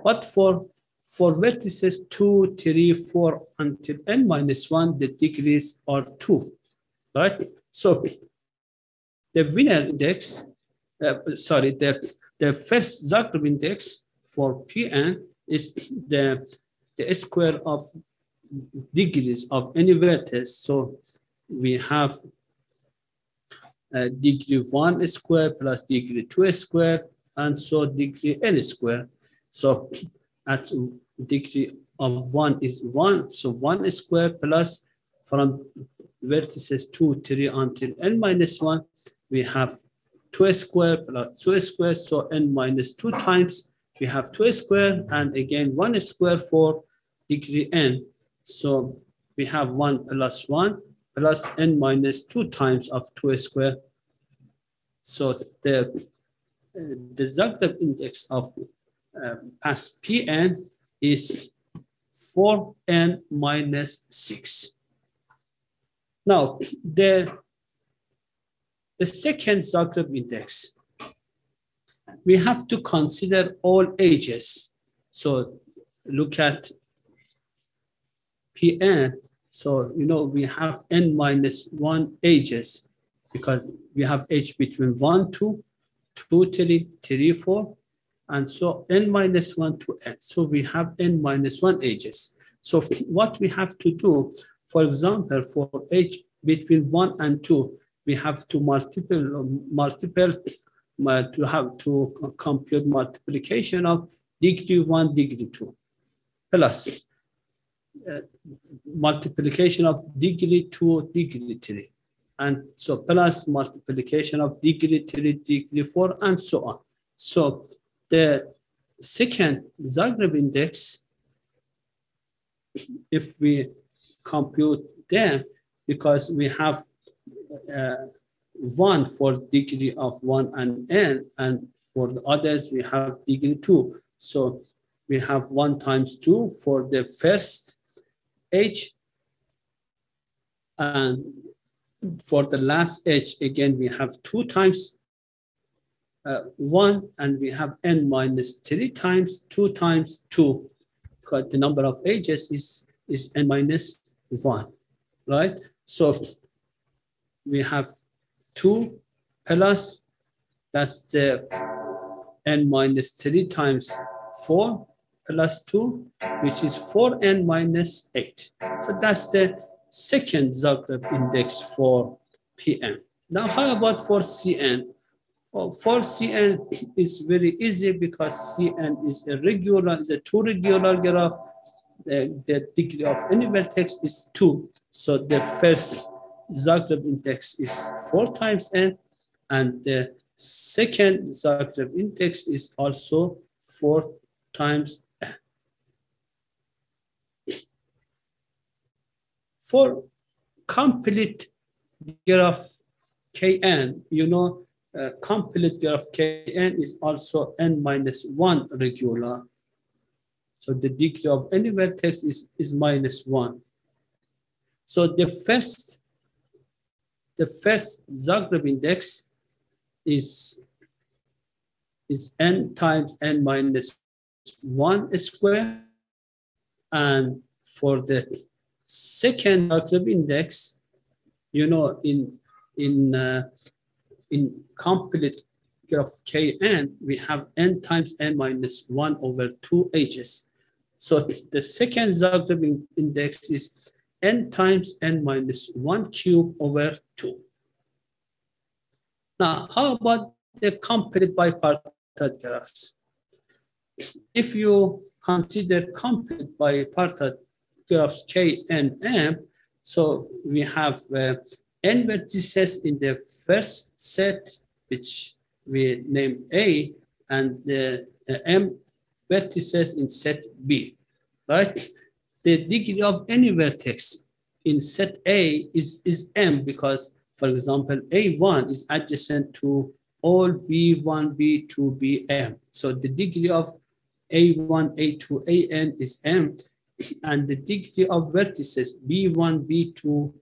But for vertices 2, 3, 4 until n-1, the degrees are 2, right? So the Wiener index, the first Zagreb index for Pn is the square of degrees of any vertex. So we have degree 1 square plus degree 2 square, and so degree n square. So at degree of 1 is 1, so 1 square plus from vertices 2, 3 until n-1, we have 2 square plus 2 square, so n-2 times we have 2 square, and again 1 square for degree n. So we have 1 plus 1 plus n-2 times of 2 square. So the Zagreb index of past Pn is 4n-6. Now the second Zagreb index, we have to consider all ages. So look at Pn. So, you know, we have n-1 ages because we have age between 1, 2, 2, 3, 3, 4, and so n-1 to n. So we have n-1 ages. So what we have to do, for example, for age between 1 and 2, we have to compute multiplication of degree 1, degree 2, plus multiplication of degree 2, degree 3, and so plus multiplication of degree 3, degree 4, and so on. So the second Zagreb index, if we compute them, because we have 1 for degree of 1 and n, and for the others we have degree 2. So we have 1 times 2 for the first edge, and for the last edge again we have 2 times 1, and we have n minus 3 times 2 times 2, because the number of edges is n minus 1, right? So we have 2 plus, that's the n minus 3 times 4 plus 2, which is 4n minus 8. So that's the second Zagreb index for PM. Now, how about for CN? Well, for CN, it's very easy because CN is a regular, is a 2 regular graph. The degree of any vertex is 2. So the first Zagreb index is 4 times n, and the second Zagreb index is also 4 times n. For complete graph Kn, you know, complete graph Kn is also n minus 1 regular. So the degree of any vertex is minus 1. So the first Zagreb index is n times n minus 1 square, and for the second Zagreb index, you know, in complete graph Kn, we have n times n minus 1 over 2 edges. So the second Zagreb index is n times n minus 1 cube over 2. Now, how about the complete bipartite graphs? If you consider complete bipartite graphs K and M, so we have n vertices in the first set, which we name A, and the m vertices in set B, right? The degree of any vertex in set A is m, because, for example, A1 is adjacent to all B1, B2, Bm. So the degree of A1, A2, An is m, and the degree of vertices B1, B2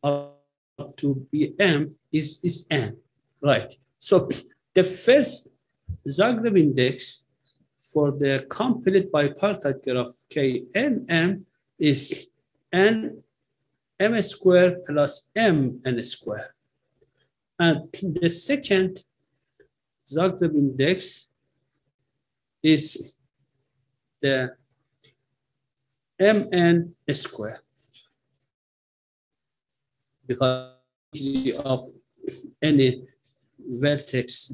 up to Bm is n, right? So the first Zagreb index for the complete bipartite graph KNM is n m squared plus m n squared. And the second Zagreb index is the mn squared, because of any vertex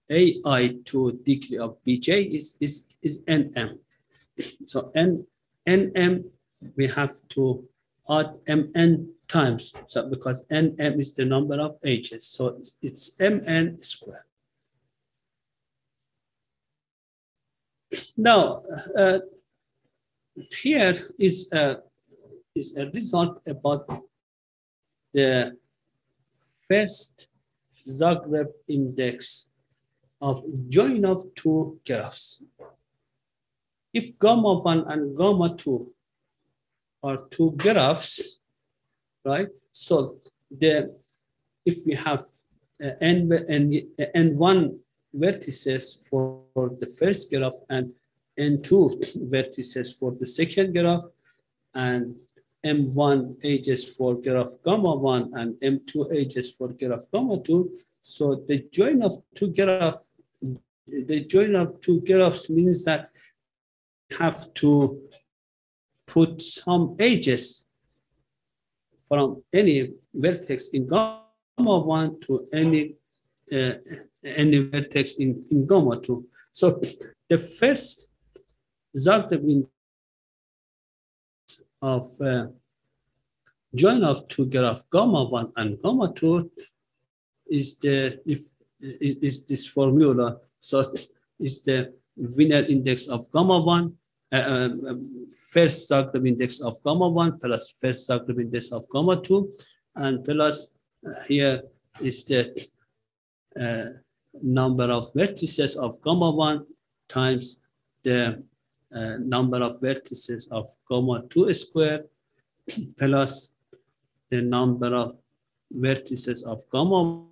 ai to degree of bj is nm. So nm we have to add mn times, so because nm is the number of edges, so it's mn squared. Now here is a result about the first Zagreb index of join of two graphs. If gamma 1 and gamma 2 are two graphs, right? So if we have n1 vertices for the first graph and n2 vertices for the second graph, and m1 edges for graph gamma 1 and m2 edges for graph gamma 2. So the join of two graphs means that we have to put some edges from any vertex in gamma 1 to any vertex in gamma 2. So the first Zagreb of join of two graph gamma 1 and gamma 2 is this formula. So is the Wiener index of gamma 1, first Zagreb index of gamma 1 plus first Zagreb index of gamma 2, and plus here is the number of vertices of gamma 1 times the number of vertices of gamma 2 square plus the number of vertices of gamma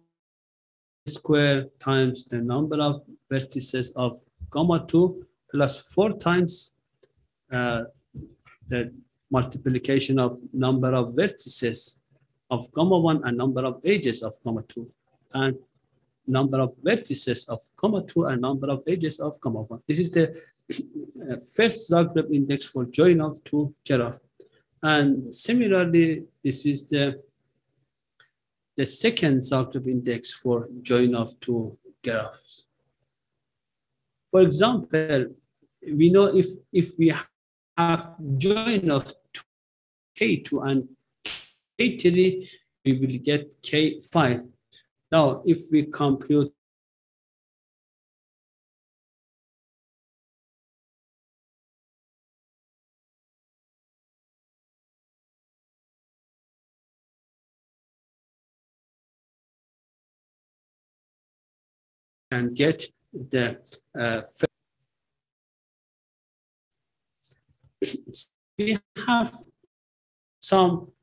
square times the number of vertices of gamma 2 plus 4 times the multiplication of number of vertices of gamma 1 and number of edges of gamma 2 and number of vertices of gamma 2 and number of edges of gamma 1. This is the first Zagreb index for join of two graph. And similarly, this is the second Zagreb index for join of two graphs. For example, we know if we have join of K2 and K3, we will get K5. Now, if we compute and get the we have some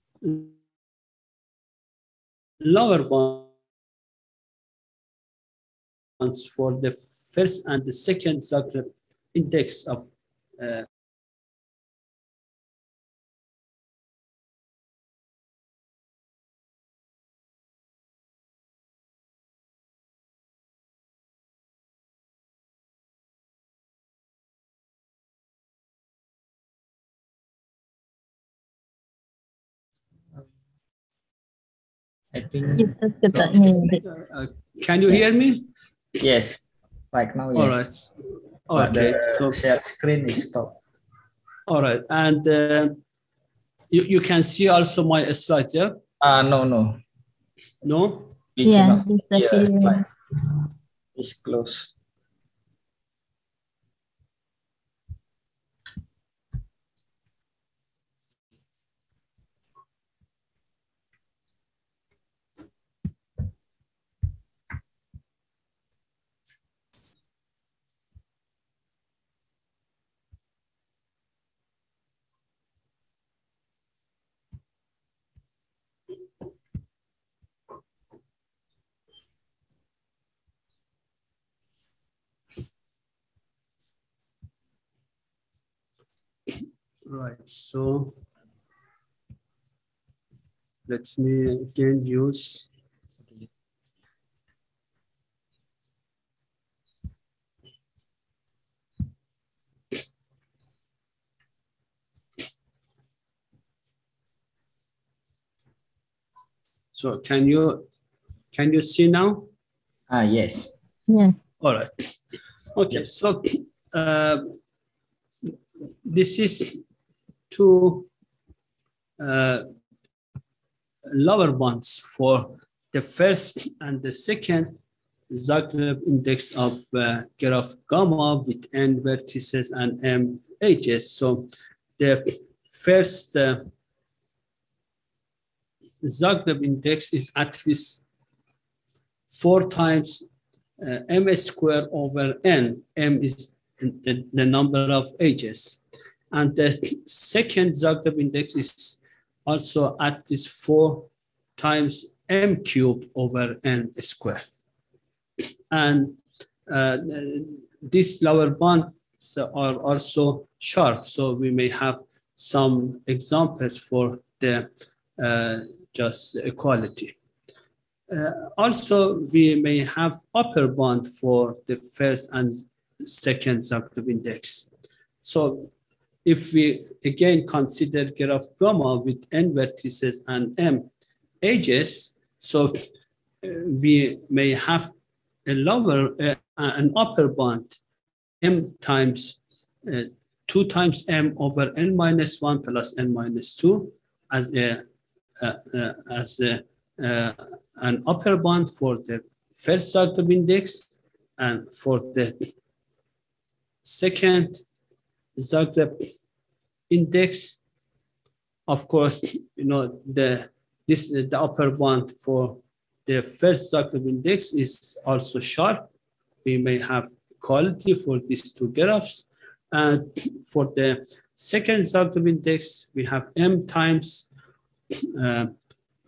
lower bounds for the first and the second Zagreb index of I think. Can you hear me? Yes. Like now, yes. All right. Okay. So share screen is stopped. All right. And you can see also my slide, yeah? No. No? Yeah, it's closed. Right, so let me again use so can you see now? Yes. Yes. All right. Okay, so this is two lower bounds for the first and the second Zagreb index of graph gamma with n vertices and m edges. So the first Zagreb index is at least 4 times m squared over n. M is the number of edges. And the second Zagreb index is also at least 4 times m cubed over n squared. And these lower bounds are also sharp. So we may have some examples for the just equality. Also, we may have upper bound for the first and second Zagreb index. So if we again consider graph gamma with n vertices and m edges, so we may have a lower, an upper bound m times 2 times m over n minus 1 plus n minus 2 as an upper bound for the first Zagreb index, and for the second Zagreb index, of course, you know, the upper bound for the first Zagreb index is also sharp. We may have equality for these two graphs. And for the second Zagreb index, we have m times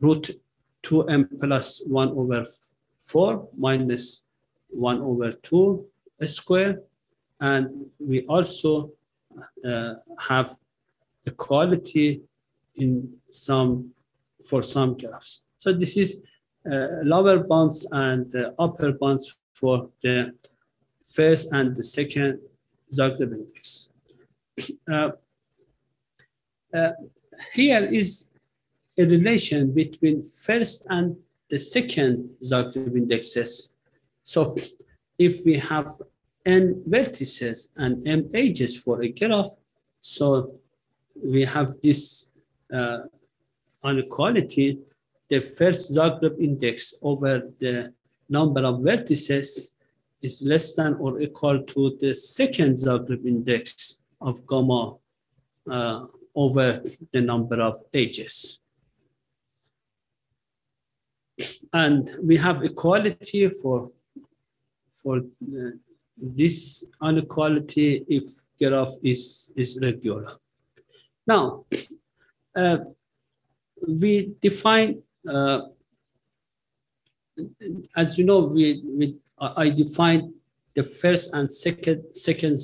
root 2m plus 1 over 4 minus 1 over 2 square. And we also have equality in for some graphs. So this is lower bounds and upper bounds for the first and the second Zagreb index. Here is a relation between first and the second Zagreb indexes. So if we have n vertices and m edges for a graph, so we have this inequality. The first Zagreb index over the number of vertices is less than or equal to the second Zagreb index of gamma over the number of edges. And we have equality for this inequality if graph is regular. Now, we define, as you know, I defined the first and second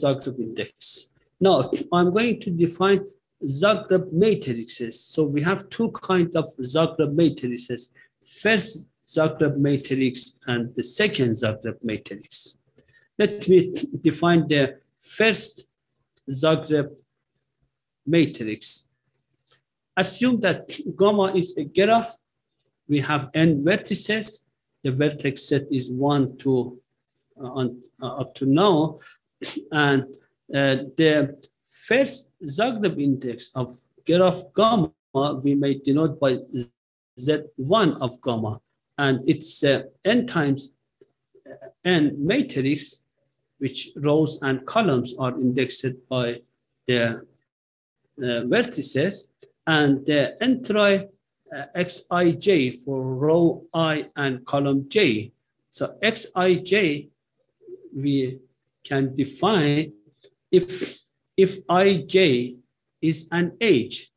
Zagreb index. Now, I'm going to define Zagreb matrices. So we have two kinds of Zagreb matrices. First Zagreb matrix and the second Zagreb matrix. Let me define the first Zagreb matrix. Assume that gamma is a graph. We have n vertices. The vertex set is 1 to up to now. And the first Zagreb index of graph gamma we may denote by Z1 of gamma. And it's n times n matrix, which rows and columns are indexed by the vertices, and the entry xij for row I and column j. So xij we can define if ij is an edge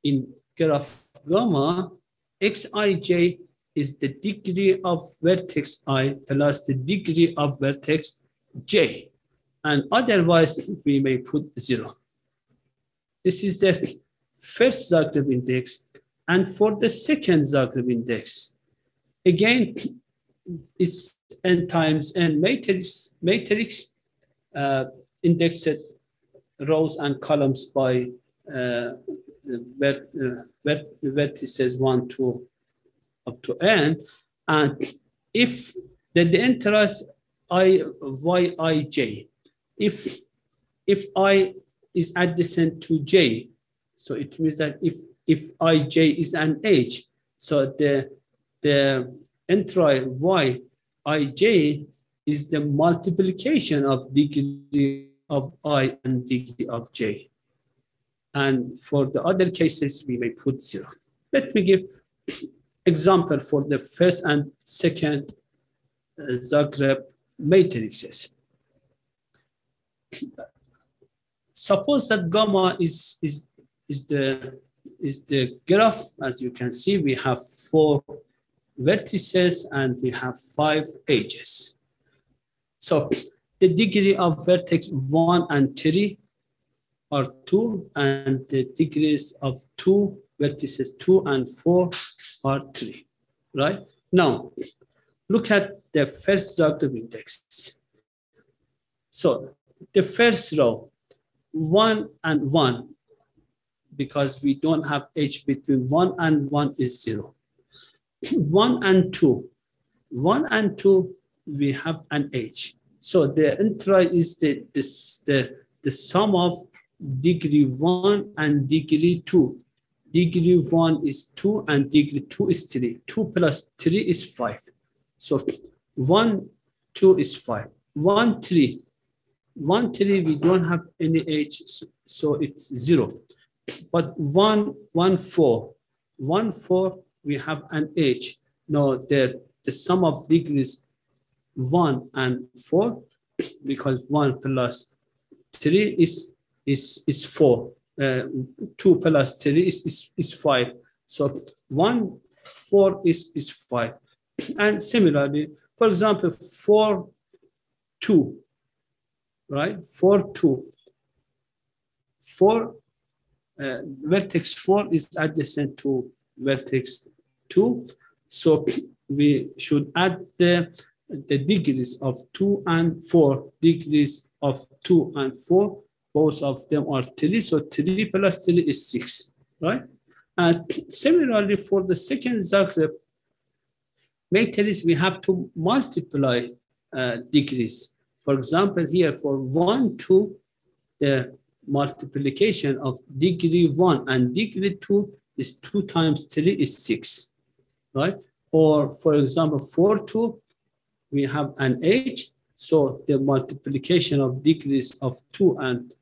in graph gamma, xij is the degree of vertex I plus the degree of vertex j, and otherwise we may put 0. This is the first Zagreb index. And for the second Zagreb index, again, it's n times n matrix indexed rows and columns by vertices 1 to up to n. And if the entries I, y, I, j, if I is adjacent to j, so it means that if ij is an edge, so the entry y, ij is the multiplication of degree of I and degree of j. And for the other cases, we may put 0. Let me give example for the first and second Zagreb matrices. Suppose that gamma is the graph. As you can see, we have 4 vertices and we have 5 edges. So the degree of vertex 1 and 3 are 2, and the degrees of 2 vertices 2 and 4 are 3, right? Now, look at the first Zagreb index. So the first row, 1 and 1, because we don't have edge between 1 and 1 is 0. 1 and 2, 1 and 2, we have an edge. So the entry is the sum of degree 1 and degree 2. Degree 1 is 2 and degree 2 is 3. 2 plus 3 is 5. So 1, 2 is 5. 1, 3. 1, 3, we don't have any edge, so it's 0. But 1, 1, 4. 1, 4, we have an edge. No, the sum of degrees 1 and 4, because 1 plus 3 is 4. 2 plus 3 is 5. So 1, 4 is 5. And similarly, for example, 4, 2, right? 4, 2. 4, vertex 4 is adjacent to vertex 2. So we should add the degrees of 2 and 4, degrees of 2 and 4, both of them are 3, so 3 plus 3 is 6, right? And similarly, for the second Zagreb matrix, we have to multiply degrees. For example, here for 1, 2, the multiplication of degree 1 and degree 2 is 2 times 3 is 6, right? Or for example, 4, 2, we have an H, so the multiplication of degrees of 2 and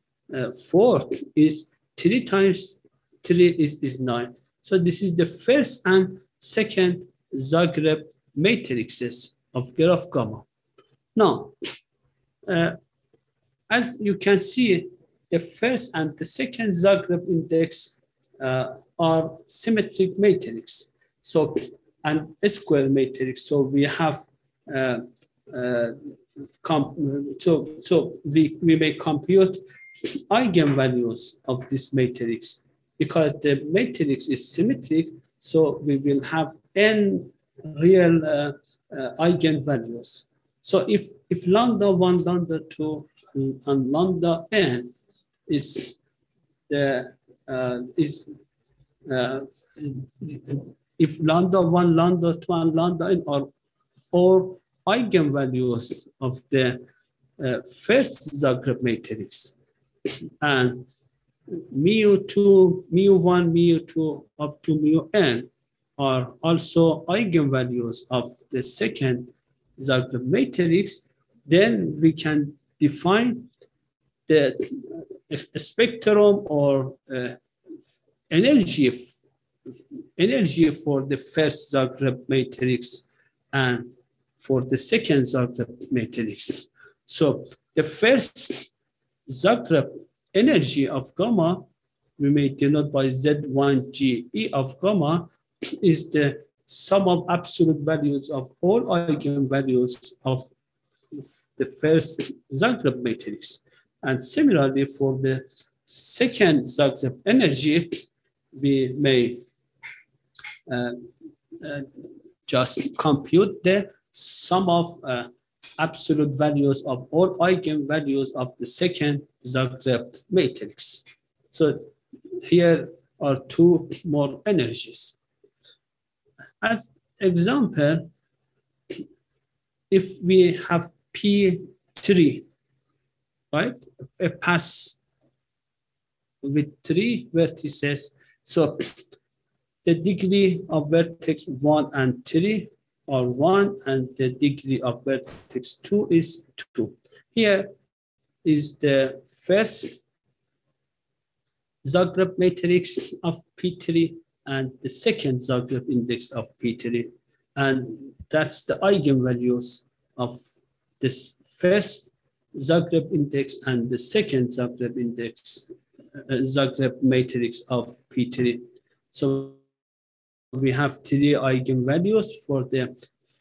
4 is 3 times 3 is 9. So this is the first and second Zagreb matrices of graph gamma. Now, as you can see, the first and the second Zagreb index are symmetric matrix. So, and a square matrix. So we have so we may compute eigenvalues of this matrix because the matrix is symmetric. So we will have n real eigenvalues. So if lambda 1, lambda 2, and lambda n is the if lambda 1, lambda 2, and lambda n are all eigenvalues of the first Zagreb matrix, and mu2, mu1, mu2 up to mu n are also eigenvalues of the second Zagreb matrix, then we can define the spectrum or energy for the first Zagreb matrix and for the second Zagreb matrix. So the first Zagreb energy of gamma, we may denote by Z1G. E of gamma is the sum of absolute values of all eigenvalues of the first Zagreb matrix. And similarly, for the second Zagreb energy, we may just compute the sum of absolute values of all eigenvalues of the second Zagreb matrix. So here are two more energies. As example, if we have P3, right, a pass with 3 vertices, so the degree of vertex 1 and 3 are 1, and the degree of vertex 2 is 2. Here is the first Zagreb matrix of P3 and the second Zagreb index of P3. And that's the eigenvalues of this first Zagreb index and the second Zagreb index, Zagreb matrix of P3. So we have 3 eigenvalues for the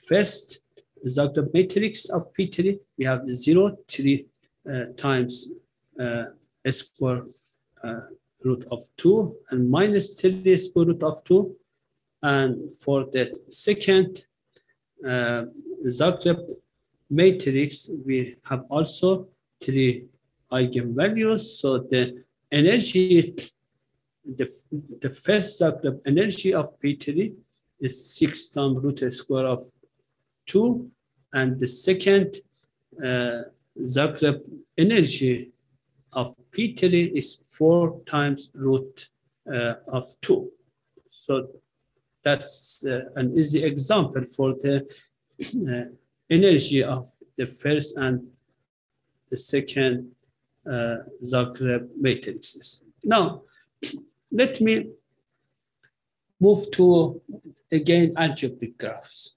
first Zagreb matrix of P3. We have 0, 3 times a square root of 2 and minus 3 square root of 2. And for the second Zagreb matrix, we have also 3 eigenvalues. So the energy, the first Zagreb energy of P3 is 6 times root square of 2, and the second Zagreb energy of P3 is 4 times root of 2. So that's an easy example for the energy of the first and the second Zagreb matrices. Now, let me move to, again, algebraic graphs.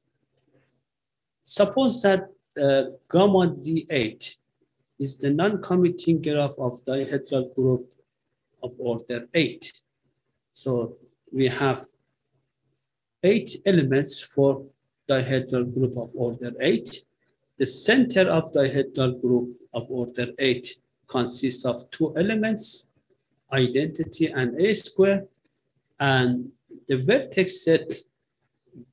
Suppose that gamma D8 is the non-commuting graph of dihedral group of order 8. So we have 8 elements for dihedral group of order 8. The center of dihedral group of order 8 consists of 2 elements, identity and A square, and the vertex set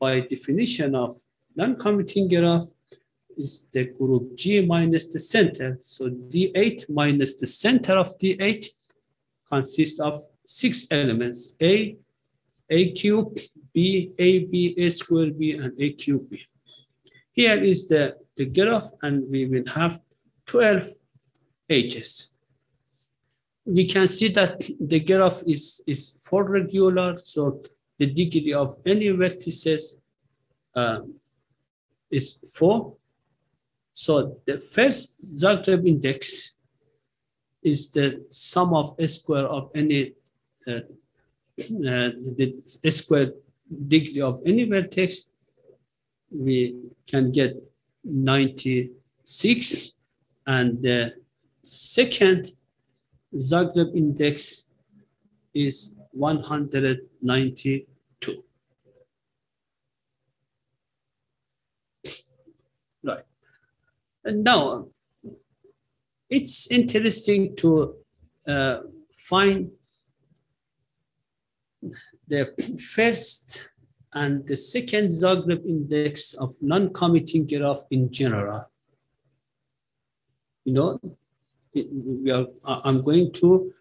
by definition of non-commuting graph is the group G minus the center. So D8 minus the center of D8 consists of 6 elements, A cube, B, AB, A square B, and A cube B. Here is the graph, and we will have 12 edges. We can see that the graph is 4 regular, so the degree of any vertices is 4. So the first Zagreb index is the sum of a square of any the square degree of any vertex. We can get 96, and the second Zagreb index is 192. Right. And now it's interesting to find the first and the second Zagreb index of non-commuting graph in general. You know, I'm going to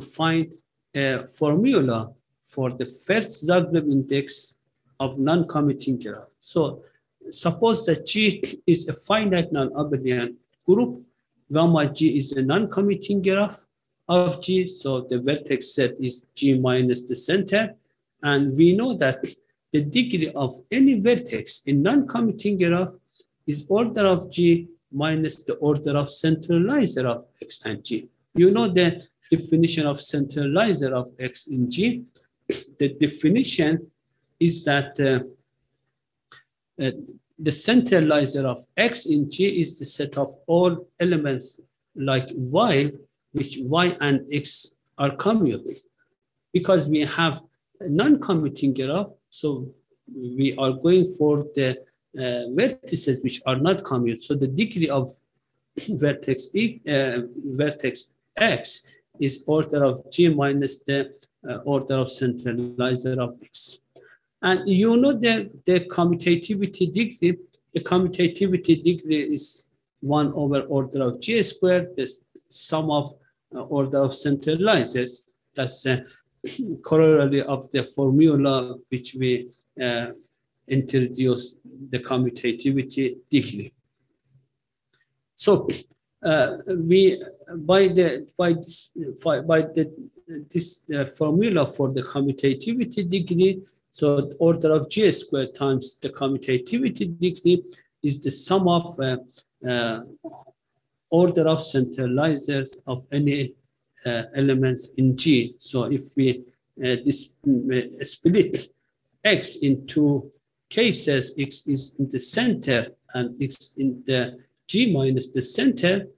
find a formula for the first Zagreb index of non-commuting graph. So suppose that G is a finite non-abelian group, gamma G is a non-commuting graph of G, so the vertex set is G minus the center, and we know that the degree of any vertex in non-commuting graph is order of G minus the order of centralizer of X and G. You know the definition of centralizer of X in G. The definition is that the centralizer of X in G is the set of all elements like Y, which Y and X are commute. Because we have a non-commuting graph, so we are going for the vertices which are not commute. So the degree of vertex X is order of G minus the order of centralizer of X. And you know the commutativity degree. The commutativity degree is 1 over order of G squared, the sum of order of centralizers. That's a corollary of the formula which we introduced, the commutativity degree. So we by this formula for the commutativity degree, so order of G squared times the commutativity degree is the sum of order of centralizers of any elements in G. So if we split X into cases, X is in the center and X in the G minus the center,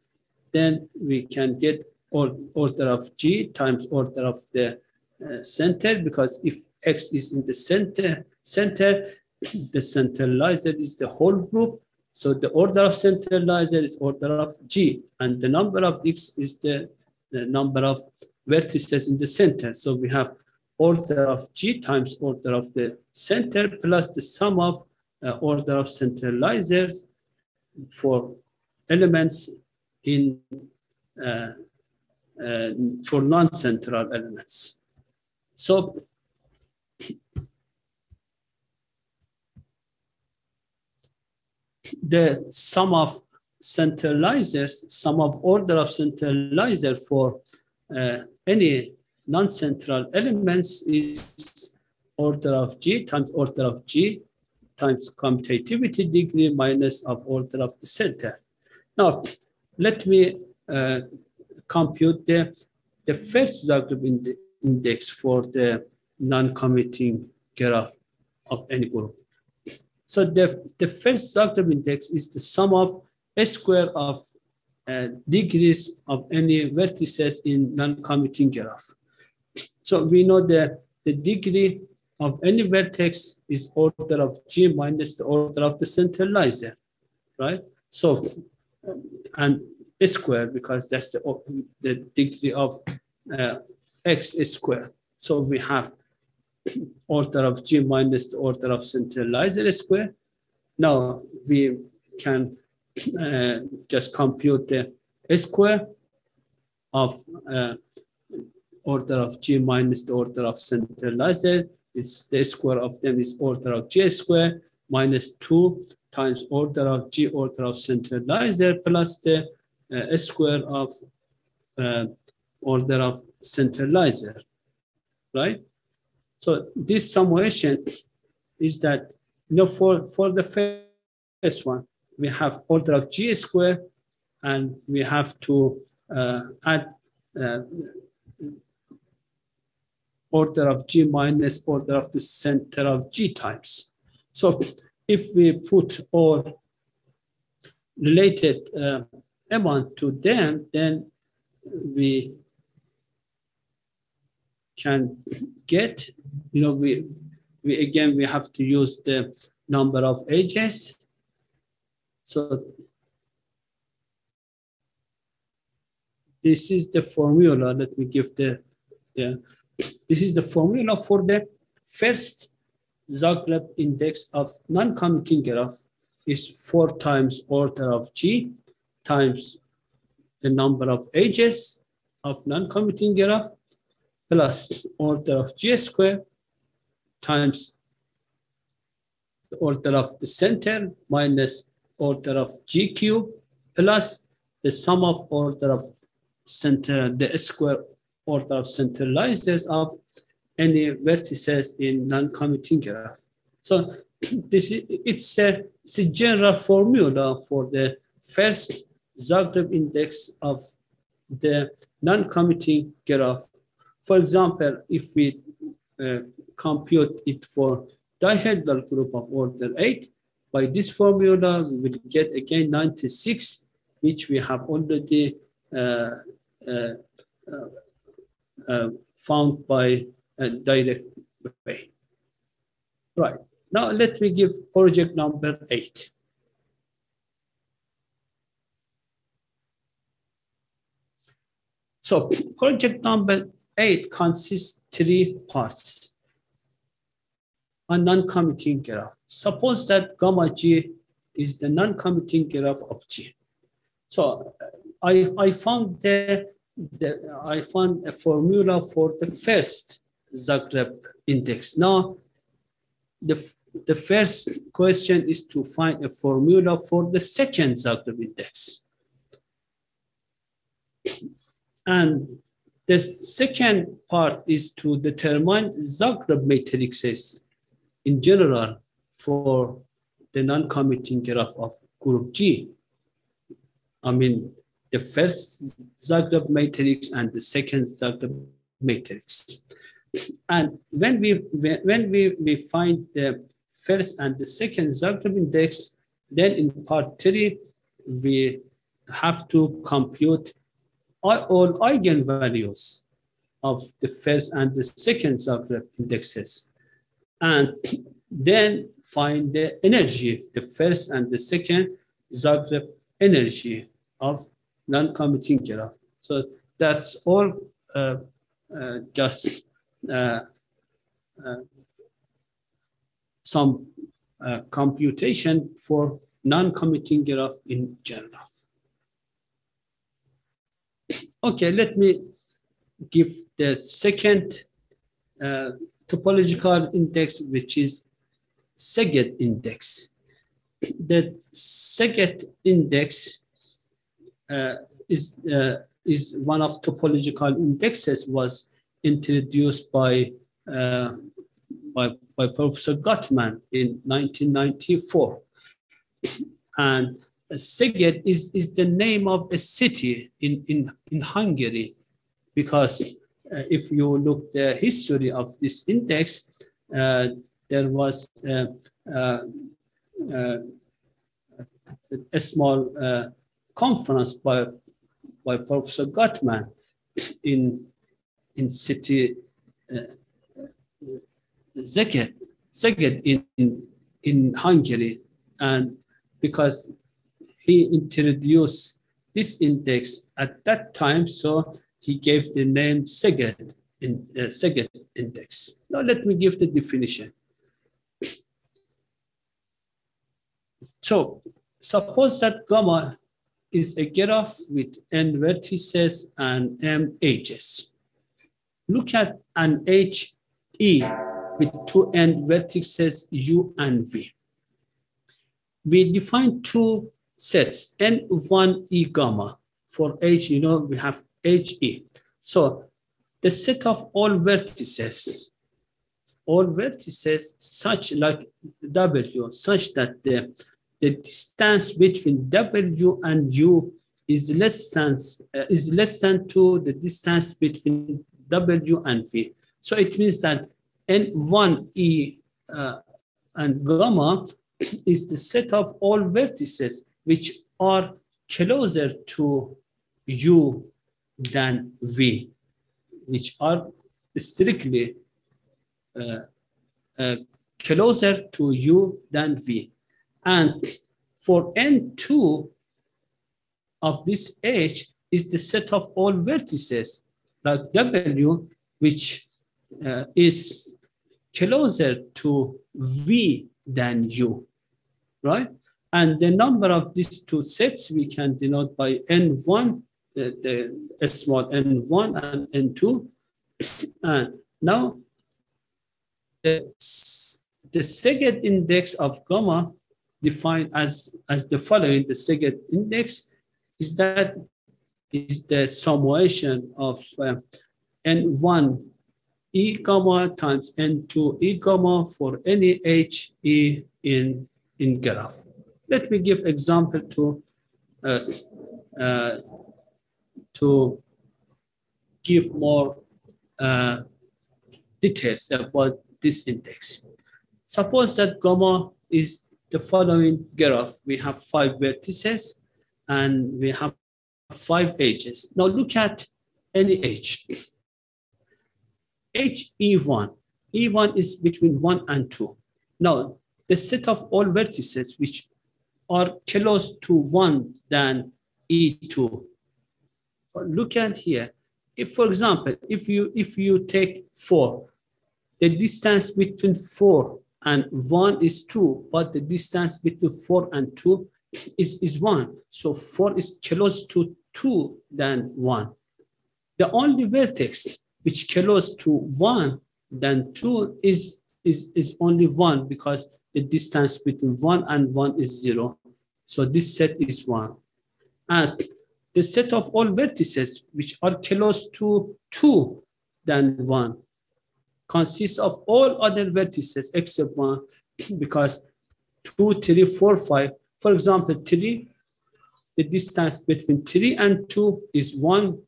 then we can get order of G times order of the center, because if X is in the center, the centralizer is the whole group. So the order of centralizer is order of G, and the number of X is the number of vertices in the center. So we have order of G times order of the center plus the sum of order of centralizers for elements in for non-central elements. So the sum of centralizers, sum of order of centralizer for any non-central elements is order of G times order of G times commutativity degree minus of order of the center. Now, let me compute the first Zagreb index for the non-commuting graph of any group. So the first Zagreb index is the sum of a square of degrees of any vertices in non-commuting graph. So we know that the degree of any vertex is order of G minus the order of the centralizer, right? So, and a square, because that's the degree of x square. So we have order of G minus the order of centralizer square. Now we can just compute the square of order of G minus the order of centralizer. It's the square of them is order of G square minus 2 times order of G order of centralizer plus the square of order of centralizer, right? So this summation is that, you know, for the first one, we have order of G square, and we have to add order of G minus order of the center of G times. So if we put all related amount to them, then we can get, you know, we have to use the number of edges. So this is the formula. Let me give this is the formula for the first Zagreb index of non-commuting graph is 4 times order of G times the number of edges of non-commuting graph plus order of G square times the order of the center minus order of G cube plus the sum of order of center, the square order of centralizers of any vertices in non-commuting graph. So it's a general formula for the first Zagreb index of the non-commuting graph. For example, if we compute it for dihedral group of order 8, by this formula, we will get again 96, which we have already found by a direct way. Right, now let me give project number 8. So project number 8 consists 3 parts. A non-commuting graph. Suppose that gamma G is the non-commuting graph of G. So I found I found a formula for the first Zagreb index. Now the first question is to find a formula for the second Zagreb index. And the second part is to determine Zagreb matrices in general for the non-commuting graph of group G. I mean, the first Zagreb matrix and the second Zagreb matrix. And when we find the first and the second Zagreb index, then in part 3, we have to compute all eigenvalues of the first and the second Zagreb indexes, and then find the energy, the first and the second Zagreb energy of non-commuting graph. So that's all just some computation for non-commuting graph in general. Okay, let me give the second topological index, which is Szeged index. The Szeged index is one of topological indexes, was introduced by Professor Gottman in 1994. And Szeged is the name of a city in Hungary, because if you look the history of this index, there was a small conference by Professor Gottman in city Szeged in Hungary, and because he introduced this index at that time, so he gave the name Szeged index. Now let me give the definition. So suppose that gamma is a graph with n vertices and m edges. Look at an HE with two n vertices u and v. We define two sets, n1 e gamma. For h, you know, we have HE. So the set of all vertices such like W, such that the distance between W and U is less than to the distance between W and V. So it means that N1E and gamma is the set of all vertices which are closer to U than V, which are strictly closer to U than V. And for N2 of this H is the set of all vertices like W, which is closer to V than U, right? And the number of these two sets we can denote by N1, the small N1 and N2. And now the Szeged index of gamma defined as the following. The Szeged index is the summation of N1 E gamma times N2 E gamma for any HE in graph. Let me give example to give more details about this index. Suppose that gamma is the following graph. We have 5 vertices and we have 5 edges. Now look at any edge. HE1. E1 is between 1 and 2. Now the set of all vertices which are close to 1 than E2. Look at here. If, for example, if you take 4, the distance between 4 and 1 is 2, but the distance between 4 and 2 is 1. So 4 is close to 2 than 1. The only vertex which close to 1 than 2 is only 1, because the distance between 1 and 1 is 0. So this set is 1. And the set of all vertices which are close to 2 than 1 consists of all other vertices except 1, because 2, 3, 4, 5. For example, 3, the distance between 3 and 2 is 1,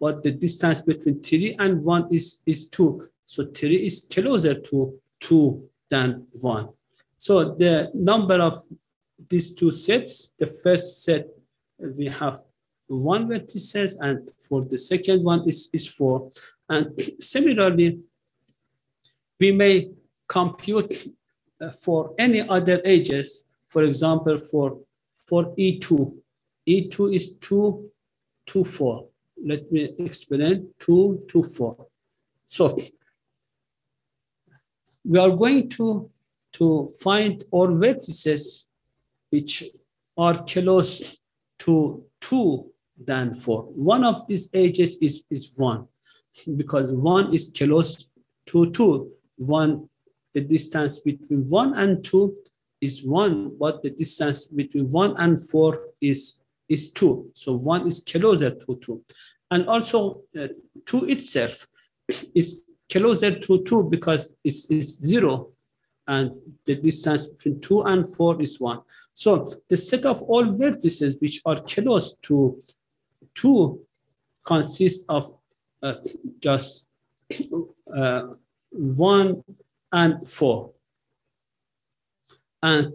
but the distance between 3 and 1 is 2. So 3 is closer to 2 than 1. So the number of these two sets, the first set we have 1 vertices, and for the second one is 4. And similarly, we may compute for any other edges. For example, for E2. E2 is 2 to 4. Let me explain. 2 to 4. So we are going to find all vertices which are close to 2 than 4. One of these edges is 1, because 1 is close to 2. 1, the distance between 1 and 2 is 1, but the distance between 1 and 4 is 2. So 1 is closer to 2. And also 2 itself is closer to 2 because it's 0. And the distance between 2 and 4 is 1. So the set of all vertices which are close to 2 consists of just 1 and 4. And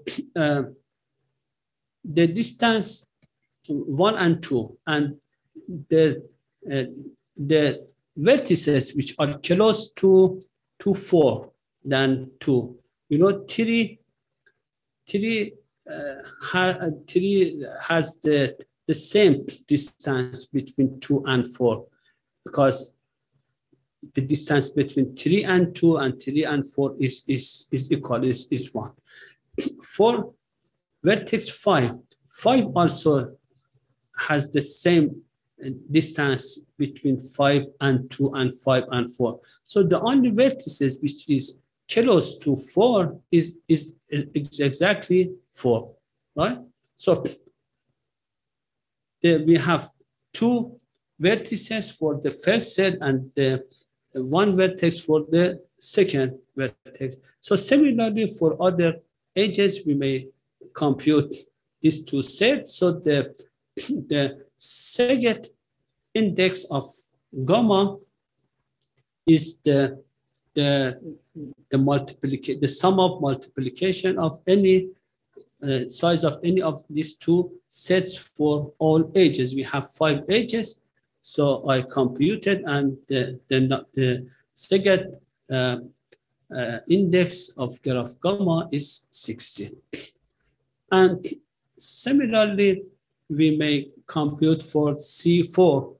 the distance 1 and 2 and the vertices which are close to 4 than 2. You know, 3 has the same distance between 2 and 4, because the distance between 3 and 2 and 3 and 4 is equal, is 1. For vertex 5 also has the same distance between 5 and 2 and 5 and 4. So the only vertices which is close to 4 is exactly 4, right? So we have 2 vertices for the first set and the 1 vertex for the second vertex. So similarly for other edges, we may compute these 2 sets. So the Szeged index of gamma is the sum of multiplication of any size of any of these 2 sets for all edges. We have 5 edges, so I computed, and the Szeged index of graph gamma is 16. And similarly, we may compute for C4.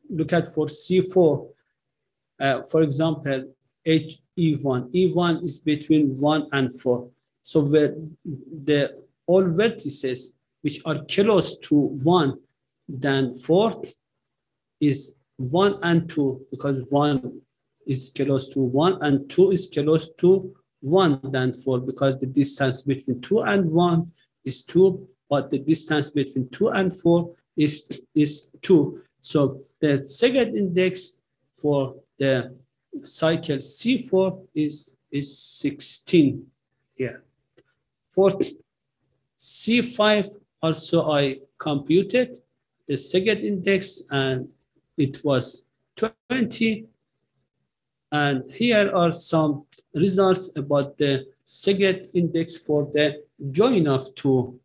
Look at for C4, for example, E1. E1 is between 1 and 4. So where all vertices which are close to 1 than 4 is 1 and 2, because 1 is close to 1 and 2 is close to 1 than 4, because the distance between 2 and 1 is 2, but the distance between 2 and 4 is 2. So the Szeged index for the cycle C4 is 16 here. For C5 also I computed the Szeged index, and it was 20. And here are some results about the Szeged index for the join of 2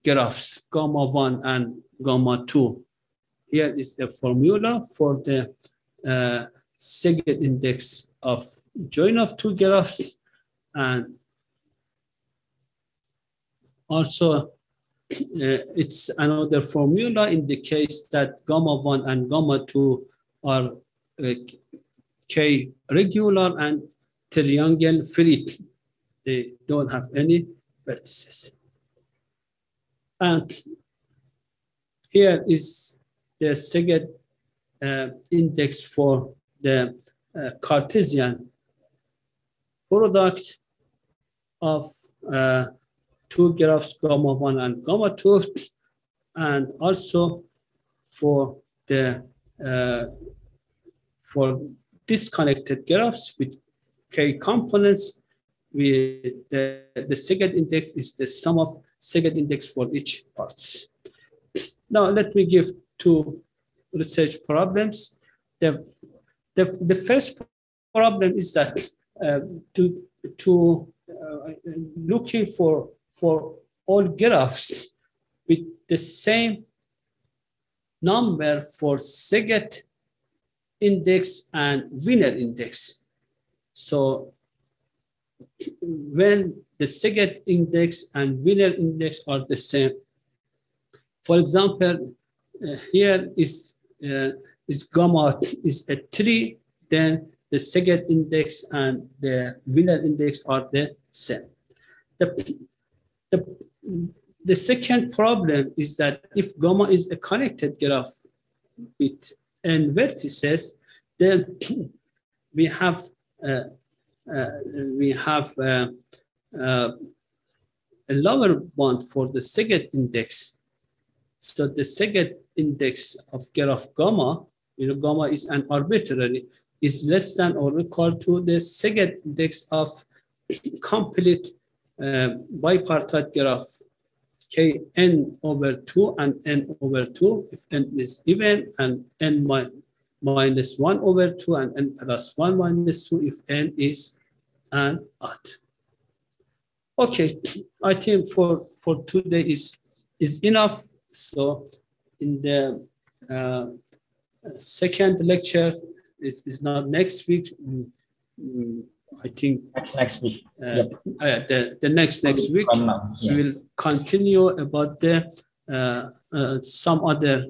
graphs, gamma 1 and gamma 2. Here is the formula for the Szeged index of join of 2 graphs, and also it's another formula in the case that gamma 1 and gamma 2 are K regular and triangle free. They don't have any vertices. And here is the Szeged index for the Cartesian product of 2 graphs, gamma 1 and gamma 2, and also for the for disconnected graphs with K components. The Szeged index is the sum of Szeged index for each parts. Now let me give 2 research problems. The first problem is that looking for all graphs with the same number for Szeged index and Wiener index. So when the Szeged index and Wiener index are the same, for example, here is gamma is a 3, then the Szeged index and the Wiener index are the same. The second problem is that if gamma is a connected graph with n vertices, then we have a lower bound for the Szeged index. So the Szeged index of graph gamma, gamma is an arbitrary, is less than or equal to the Szeged index of complete bipartite graph Kn over 2 and n over 2, if n is even and n minus 1 over 2 and n plus 1 minus 2 if n is an odd. Okay, I think for today is enough. So in the second lecture, it's not next week. I think Next week. Yep. The next week From now. we will continue about the some other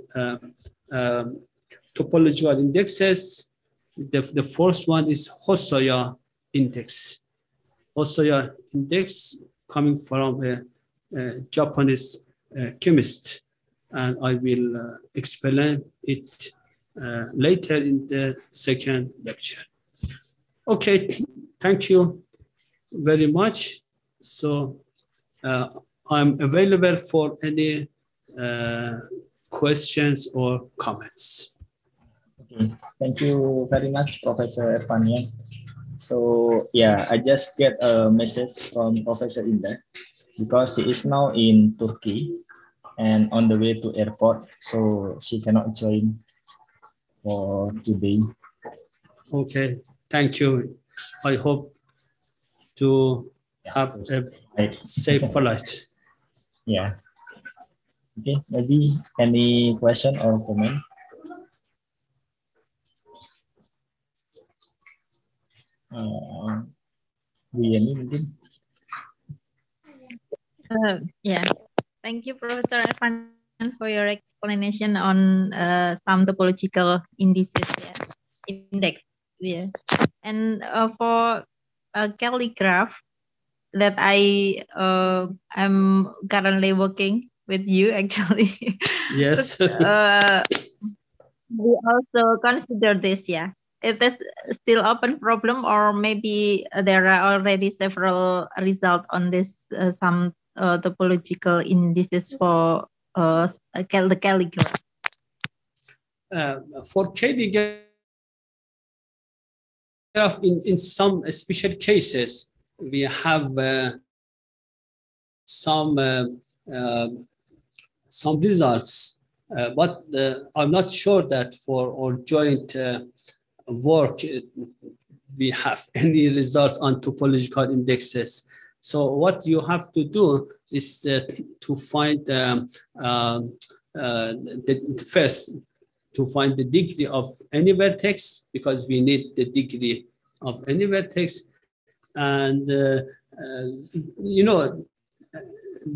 topological indexes. The first one is Hosoya index. Hosoya index coming from a Japanese chemist, and I will explain it later in the second lecture. Okay, thank you very much. So I'm available for any questions or comments. Okay. Thank you very much, Professor Fania. So yeah, I just get a message from Professor Indah because she is now in Turkey and on the way to airport, so she cannot join for today. Okay, thank you. I hope to have a safe flight. Yeah. Okay, maybe any question or comment? mungkin. Yeah. Thank you, Professor Evan, for your explanation on some topological indices, index. Yeah. And for a calligraph that I am currently working with you, actually. Yes. We also consider this, yeah. It is still open problem, or maybe there are already several results on this some topological indices for the calligraph. For calligraph, in some special cases, we have some results, but I'm not sure that for our joint work we have any results on topological indexes. So what you have to do is to find the first, to find the degree of any vertex, because we need the degree of any vertex. And, you know,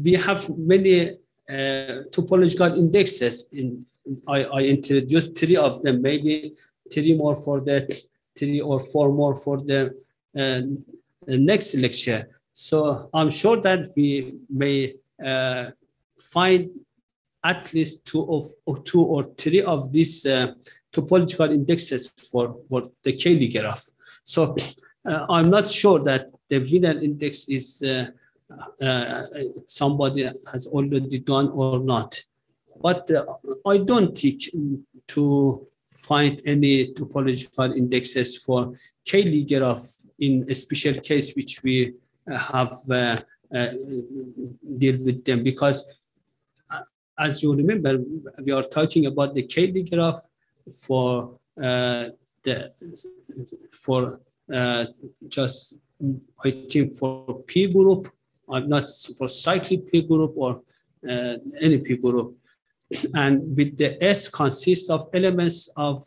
we have many topological indexes. I introduced 3 of them, maybe 3 more for the 3 or 4 more for the next lecture. So I'm sure that we may find at least 2 or 3 of these topological indexes for the calligraph. So I'm not sure that the Wiener index is somebody has already done or not. But I don't think to find any topological indexes for calligraph in a special case which we have deal with them, because as you remember, we are talking about the calligraph for just, I think, for P group. I'm not for cyclic P group or any P group. And with the S consists of elements of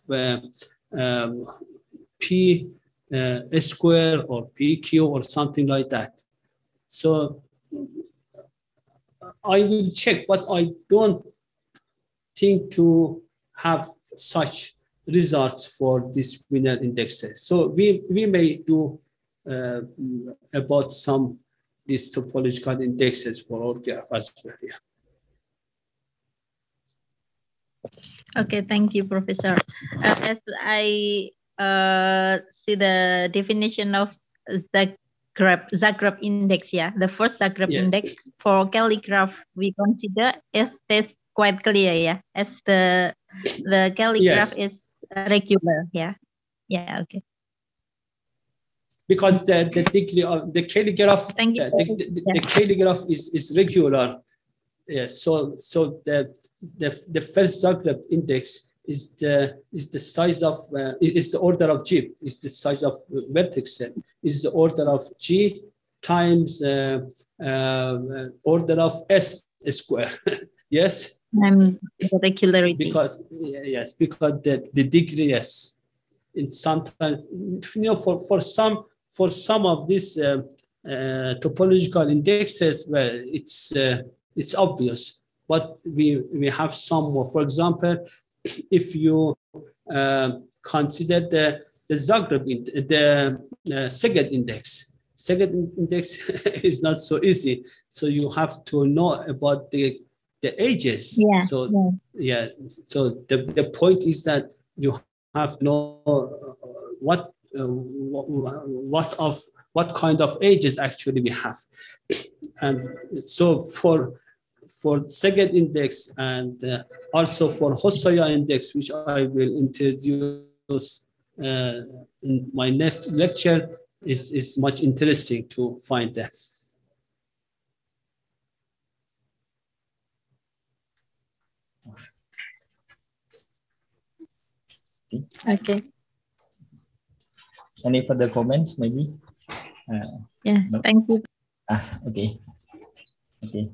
P square or PQ or something like that. So I will check, but I don't think to have such results for this Wiener indexes. So we may do about some these topological indexes for our graph as well. Yeah. Okay, thank you, Professor. As I see the definition of Zagreb index, the first Zagreb index for calligraph we consider is quite clear, as the calligraph is regular, okay. Because the degree of the calligraph, the calligraph is regular. Yeah, so the first Zagreb index is the size of is the order of G, is the size of vertex set, is the order of G times order of S square. Yes. The regularity. Because yes, because the degree, yes. In sometimes, for some of these topological indexes, well, it's obvious, but we have some more. For example, if you consider the Zagreb, the Szeged index. Szeged index is not so easy, so you have to know about the ages. Yeah. So yeah. So the point is that you have to know what kind of ages actually we have, and so for Szeged index and also for Hosoya index, which I will introduce in my next lecture, is much interesting to find that. Okay. Any further comments, maybe? Yeah, no? Thank you. Okay. Okay.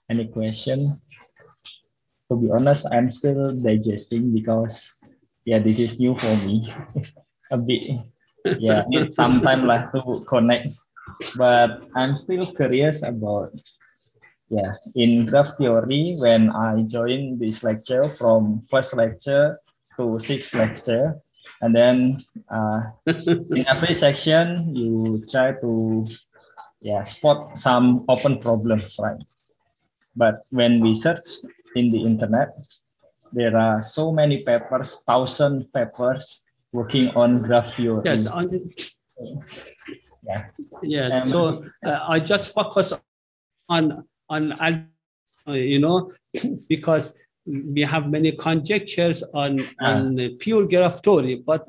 Any question? To be honest, I'm still digesting because, yeah, this is new for me. A bit, yeah, need some time lah to connect. But I'm still curious about, yeah, in graph theory, when I joined this lecture from first lecture to sixth lecture, and then in every section, you try to, yeah, spot some open problems, right? But when we search in the internet, there are so many papers, 1,000 papers working on graph theory. Yes. Yeah. Yes. So I just focus on because we have many conjectures on pure graph theory, but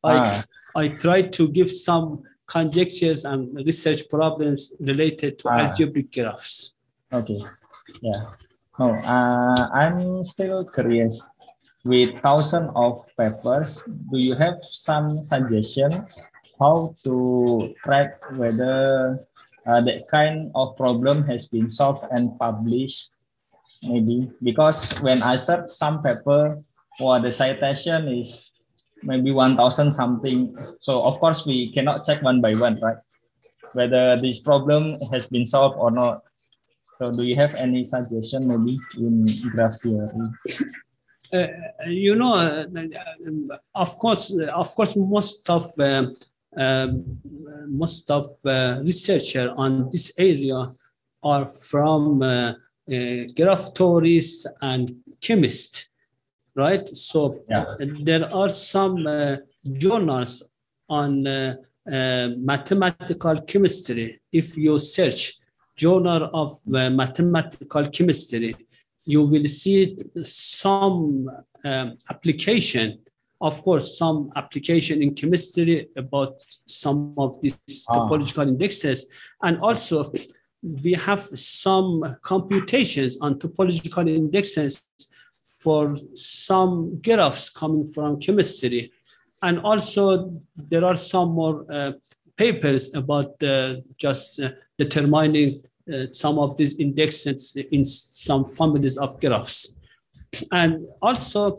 I try to give some conjectures and research problems related to algebraic graphs. Okay. Yeah. No, I'm still curious. With thousands of papers, do you have some suggestion how to track whether that kind of problem has been solved and published? Maybe because when I search some paper, the citation is maybe 1,000 something. So of course we cannot check one by one, right? Whether this problem has been solved or not. So do you have any suggestion maybe in graph theory? Of course, most of researchers on this area are from graph theorists and chemists, right? So there are some journals on mathematical chemistry. If you search Journal of Mathematical Chemistry, you will see some application, of course, some application in chemistry about some of these topological indexes. And also we have some computations on topological indexes for some graphs coming from chemistry. And also there are some more papers about just determining some of these indexes in some families of graphs. And also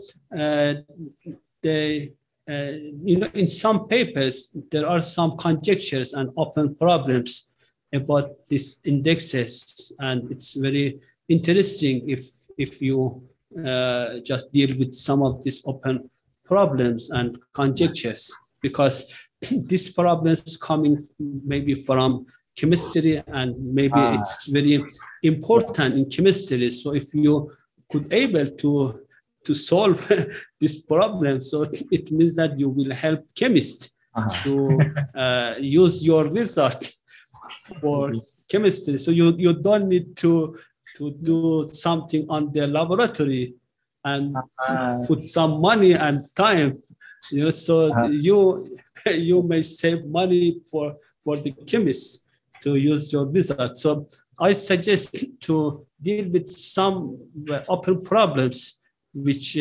in some papers, there are some conjectures and open problems about these indexes. And it's very interesting if you just deal with some of these open problems and conjectures, because these problems coming maybe from chemistry, and maybe it's very important in chemistry. So if you could able to solve this problem, so it means that you will help chemists to use your result for chemistry. So you don't need to do something on the laboratory and put some money and time, so you may save money for the chemists to use your result. So I suggest to deal with some open problems which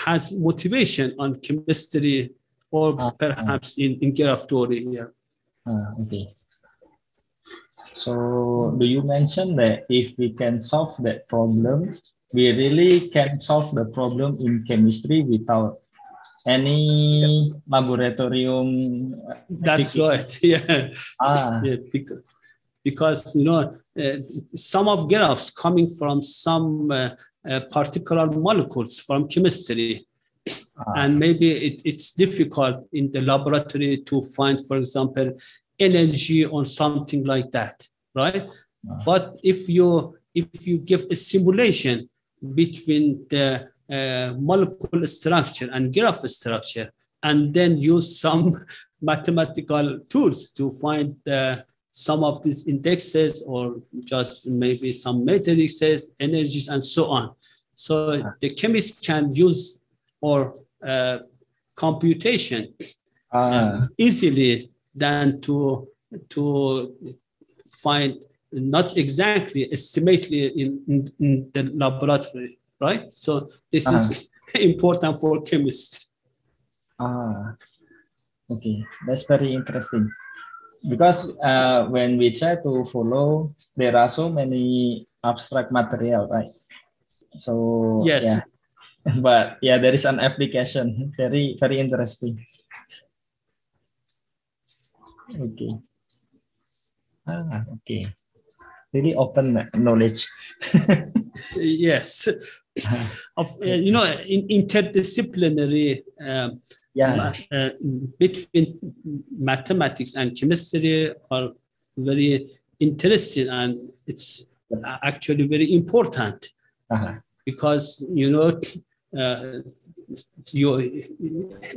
has motivation on chemistry or perhaps in graph theory. Yeah. Okay. So do you mention that if we can solve that problem, we really can solve the problem in chemistry without any laboratorium That's application? right. Yeah. Yeah, because you know some of graphs coming from some particular molecules from chemistry, and maybe it's difficult in the laboratory to find, for example, energy or something like that, right? But if you give a simulation between the molecule structure and graph structure, and then use some mathematical tools to find some of these indexes or just maybe some matrices, energies, and so on. So the chemist can use or computation easily than to find not exactly estimately in the laboratory, right? So this is important for chemists. Okay, that's very interesting. Because when we try to follow, there are so many abstract material, right? So yes, yeah, but yeah, there is an application. Very, very interesting. Okay. Okay. Really open knowledge. Yes. Of you know, interdisciplinary between mathematics and chemistry are very interesting, and it's actually very important because you know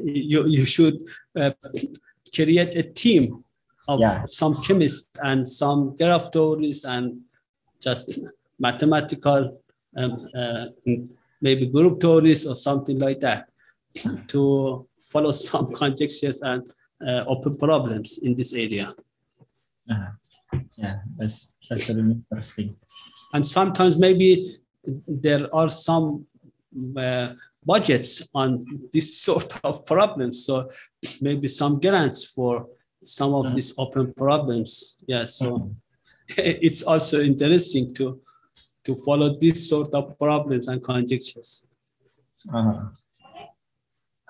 you should create a team of some chemists and some graph theorists and just mathematical maybe group theories or something like that to follow some conjectures and open problems in this area. Yeah, that's really interesting. And sometimes maybe there are some budgets on this sort of problems, so maybe some grants for some of these open problems. Yeah, so it's also interesting to follow this sort of problems and conjectures.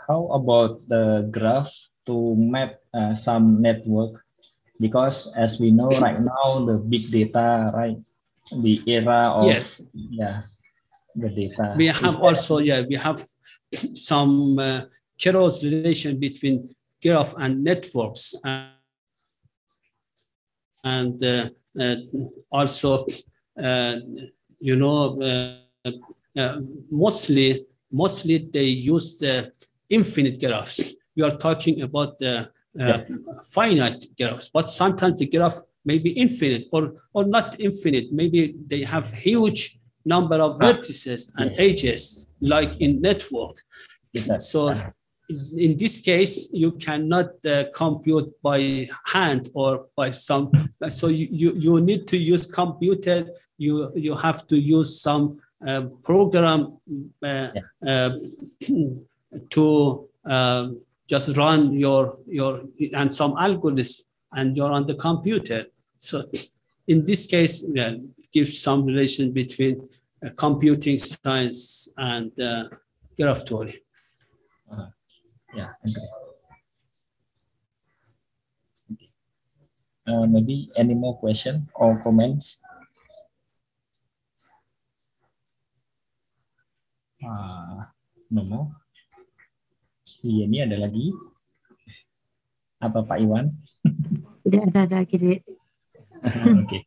How about the graph to map some network? Because as we know right now, the big data, right? The era of the data. We have also we have some close relation between graph and networks, and also you know mostly they use the infinite graphs. We are talking about the finite graphs, but sometimes the graph may be infinite or not infinite. Maybe they have huge number of vertices and edges, like in network. So in this case, you cannot compute by hand or by some. So you need to use computer. You have to use some program to just run your and some algorithm, and you're on the computer. So in this case, gives some relation between computing science and graph theory. Yeah. Maybe any more question or comments? No more. Iya, ini ada lagi. Apa Pak Iwan? Tidak ada lagi. Okay.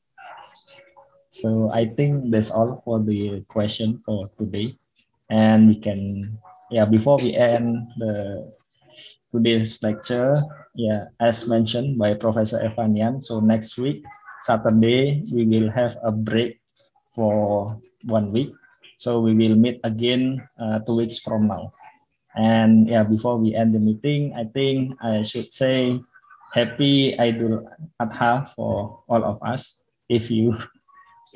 So I think that's all for the question for today, and we can before we end today's lecture, as mentioned by Professor Evanian, so next week Saturday we will have a break for 1 week, so we will meet again 2 weeks from now. And before we end the meeting, I think I should say Happy Idul Adha for all of us, if you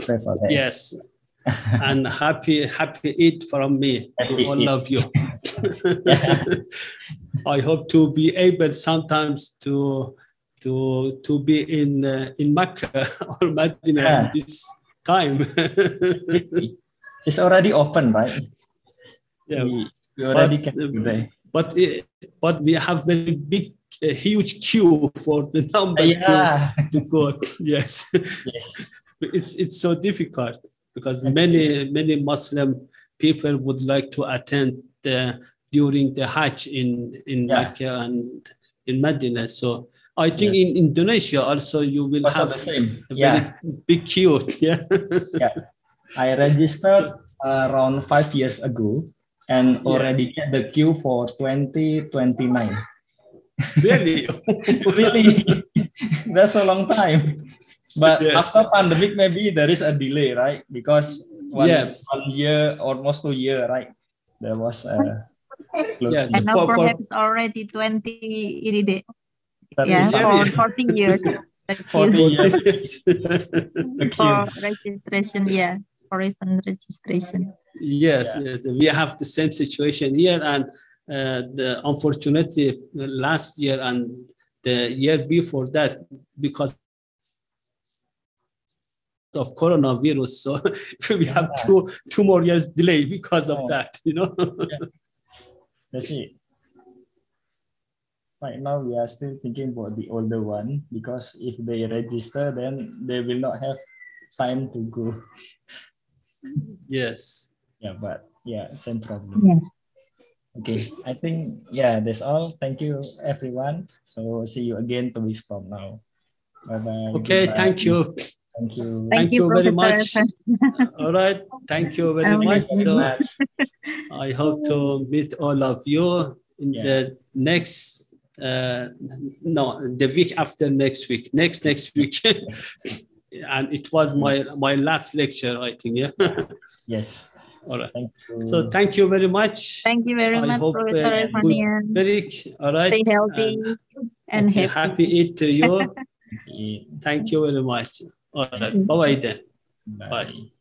prefer that. Yes. and happy Eid from me to all of you. I hope to be able sometimes to be in Mecca or Medina this time. It's already open, right? Yeah, we already can do that. But we have very big, huge queue for the number to go. Yes, it's so difficult because many Muslim people would like to attend during the Hajj in Mecca and in Medina. So I think in Indonesia also you will also have the same. A very big queue. Yeah. I registered around 5 years ago and already get the queue for 2029. Really? Really? That's a long time. But after pandemic, maybe there is a delay, right? Because one year, almost 2 years, right? There was a and now perhaps already 20 for 40 years. 40 years. For registration, for recent registration. Yes, we have the same situation here, and unfortunately last year and the year before that, because of coronavirus, so we have two more years delay because of that, you know. That's it. Right now we are still thinking about the older one, because if they register, then they will not have time to go. Yes. But same problem. Okay, I think that's all. Thank you everyone. So see you again 2 weeks from now. Bye bye. Okay, thank you. Thank you very much. All right, thank you very much. So I hope to meet all of you in the next the week after next week. Next week. And it was my last lecture, I think. Yes. All right. So thank you very much. Thank you very much, Professor Irfanian. All right. Stay healthy and happy. Happy Eid to you. Thank you very much. All right. Bye-bye then. Bye.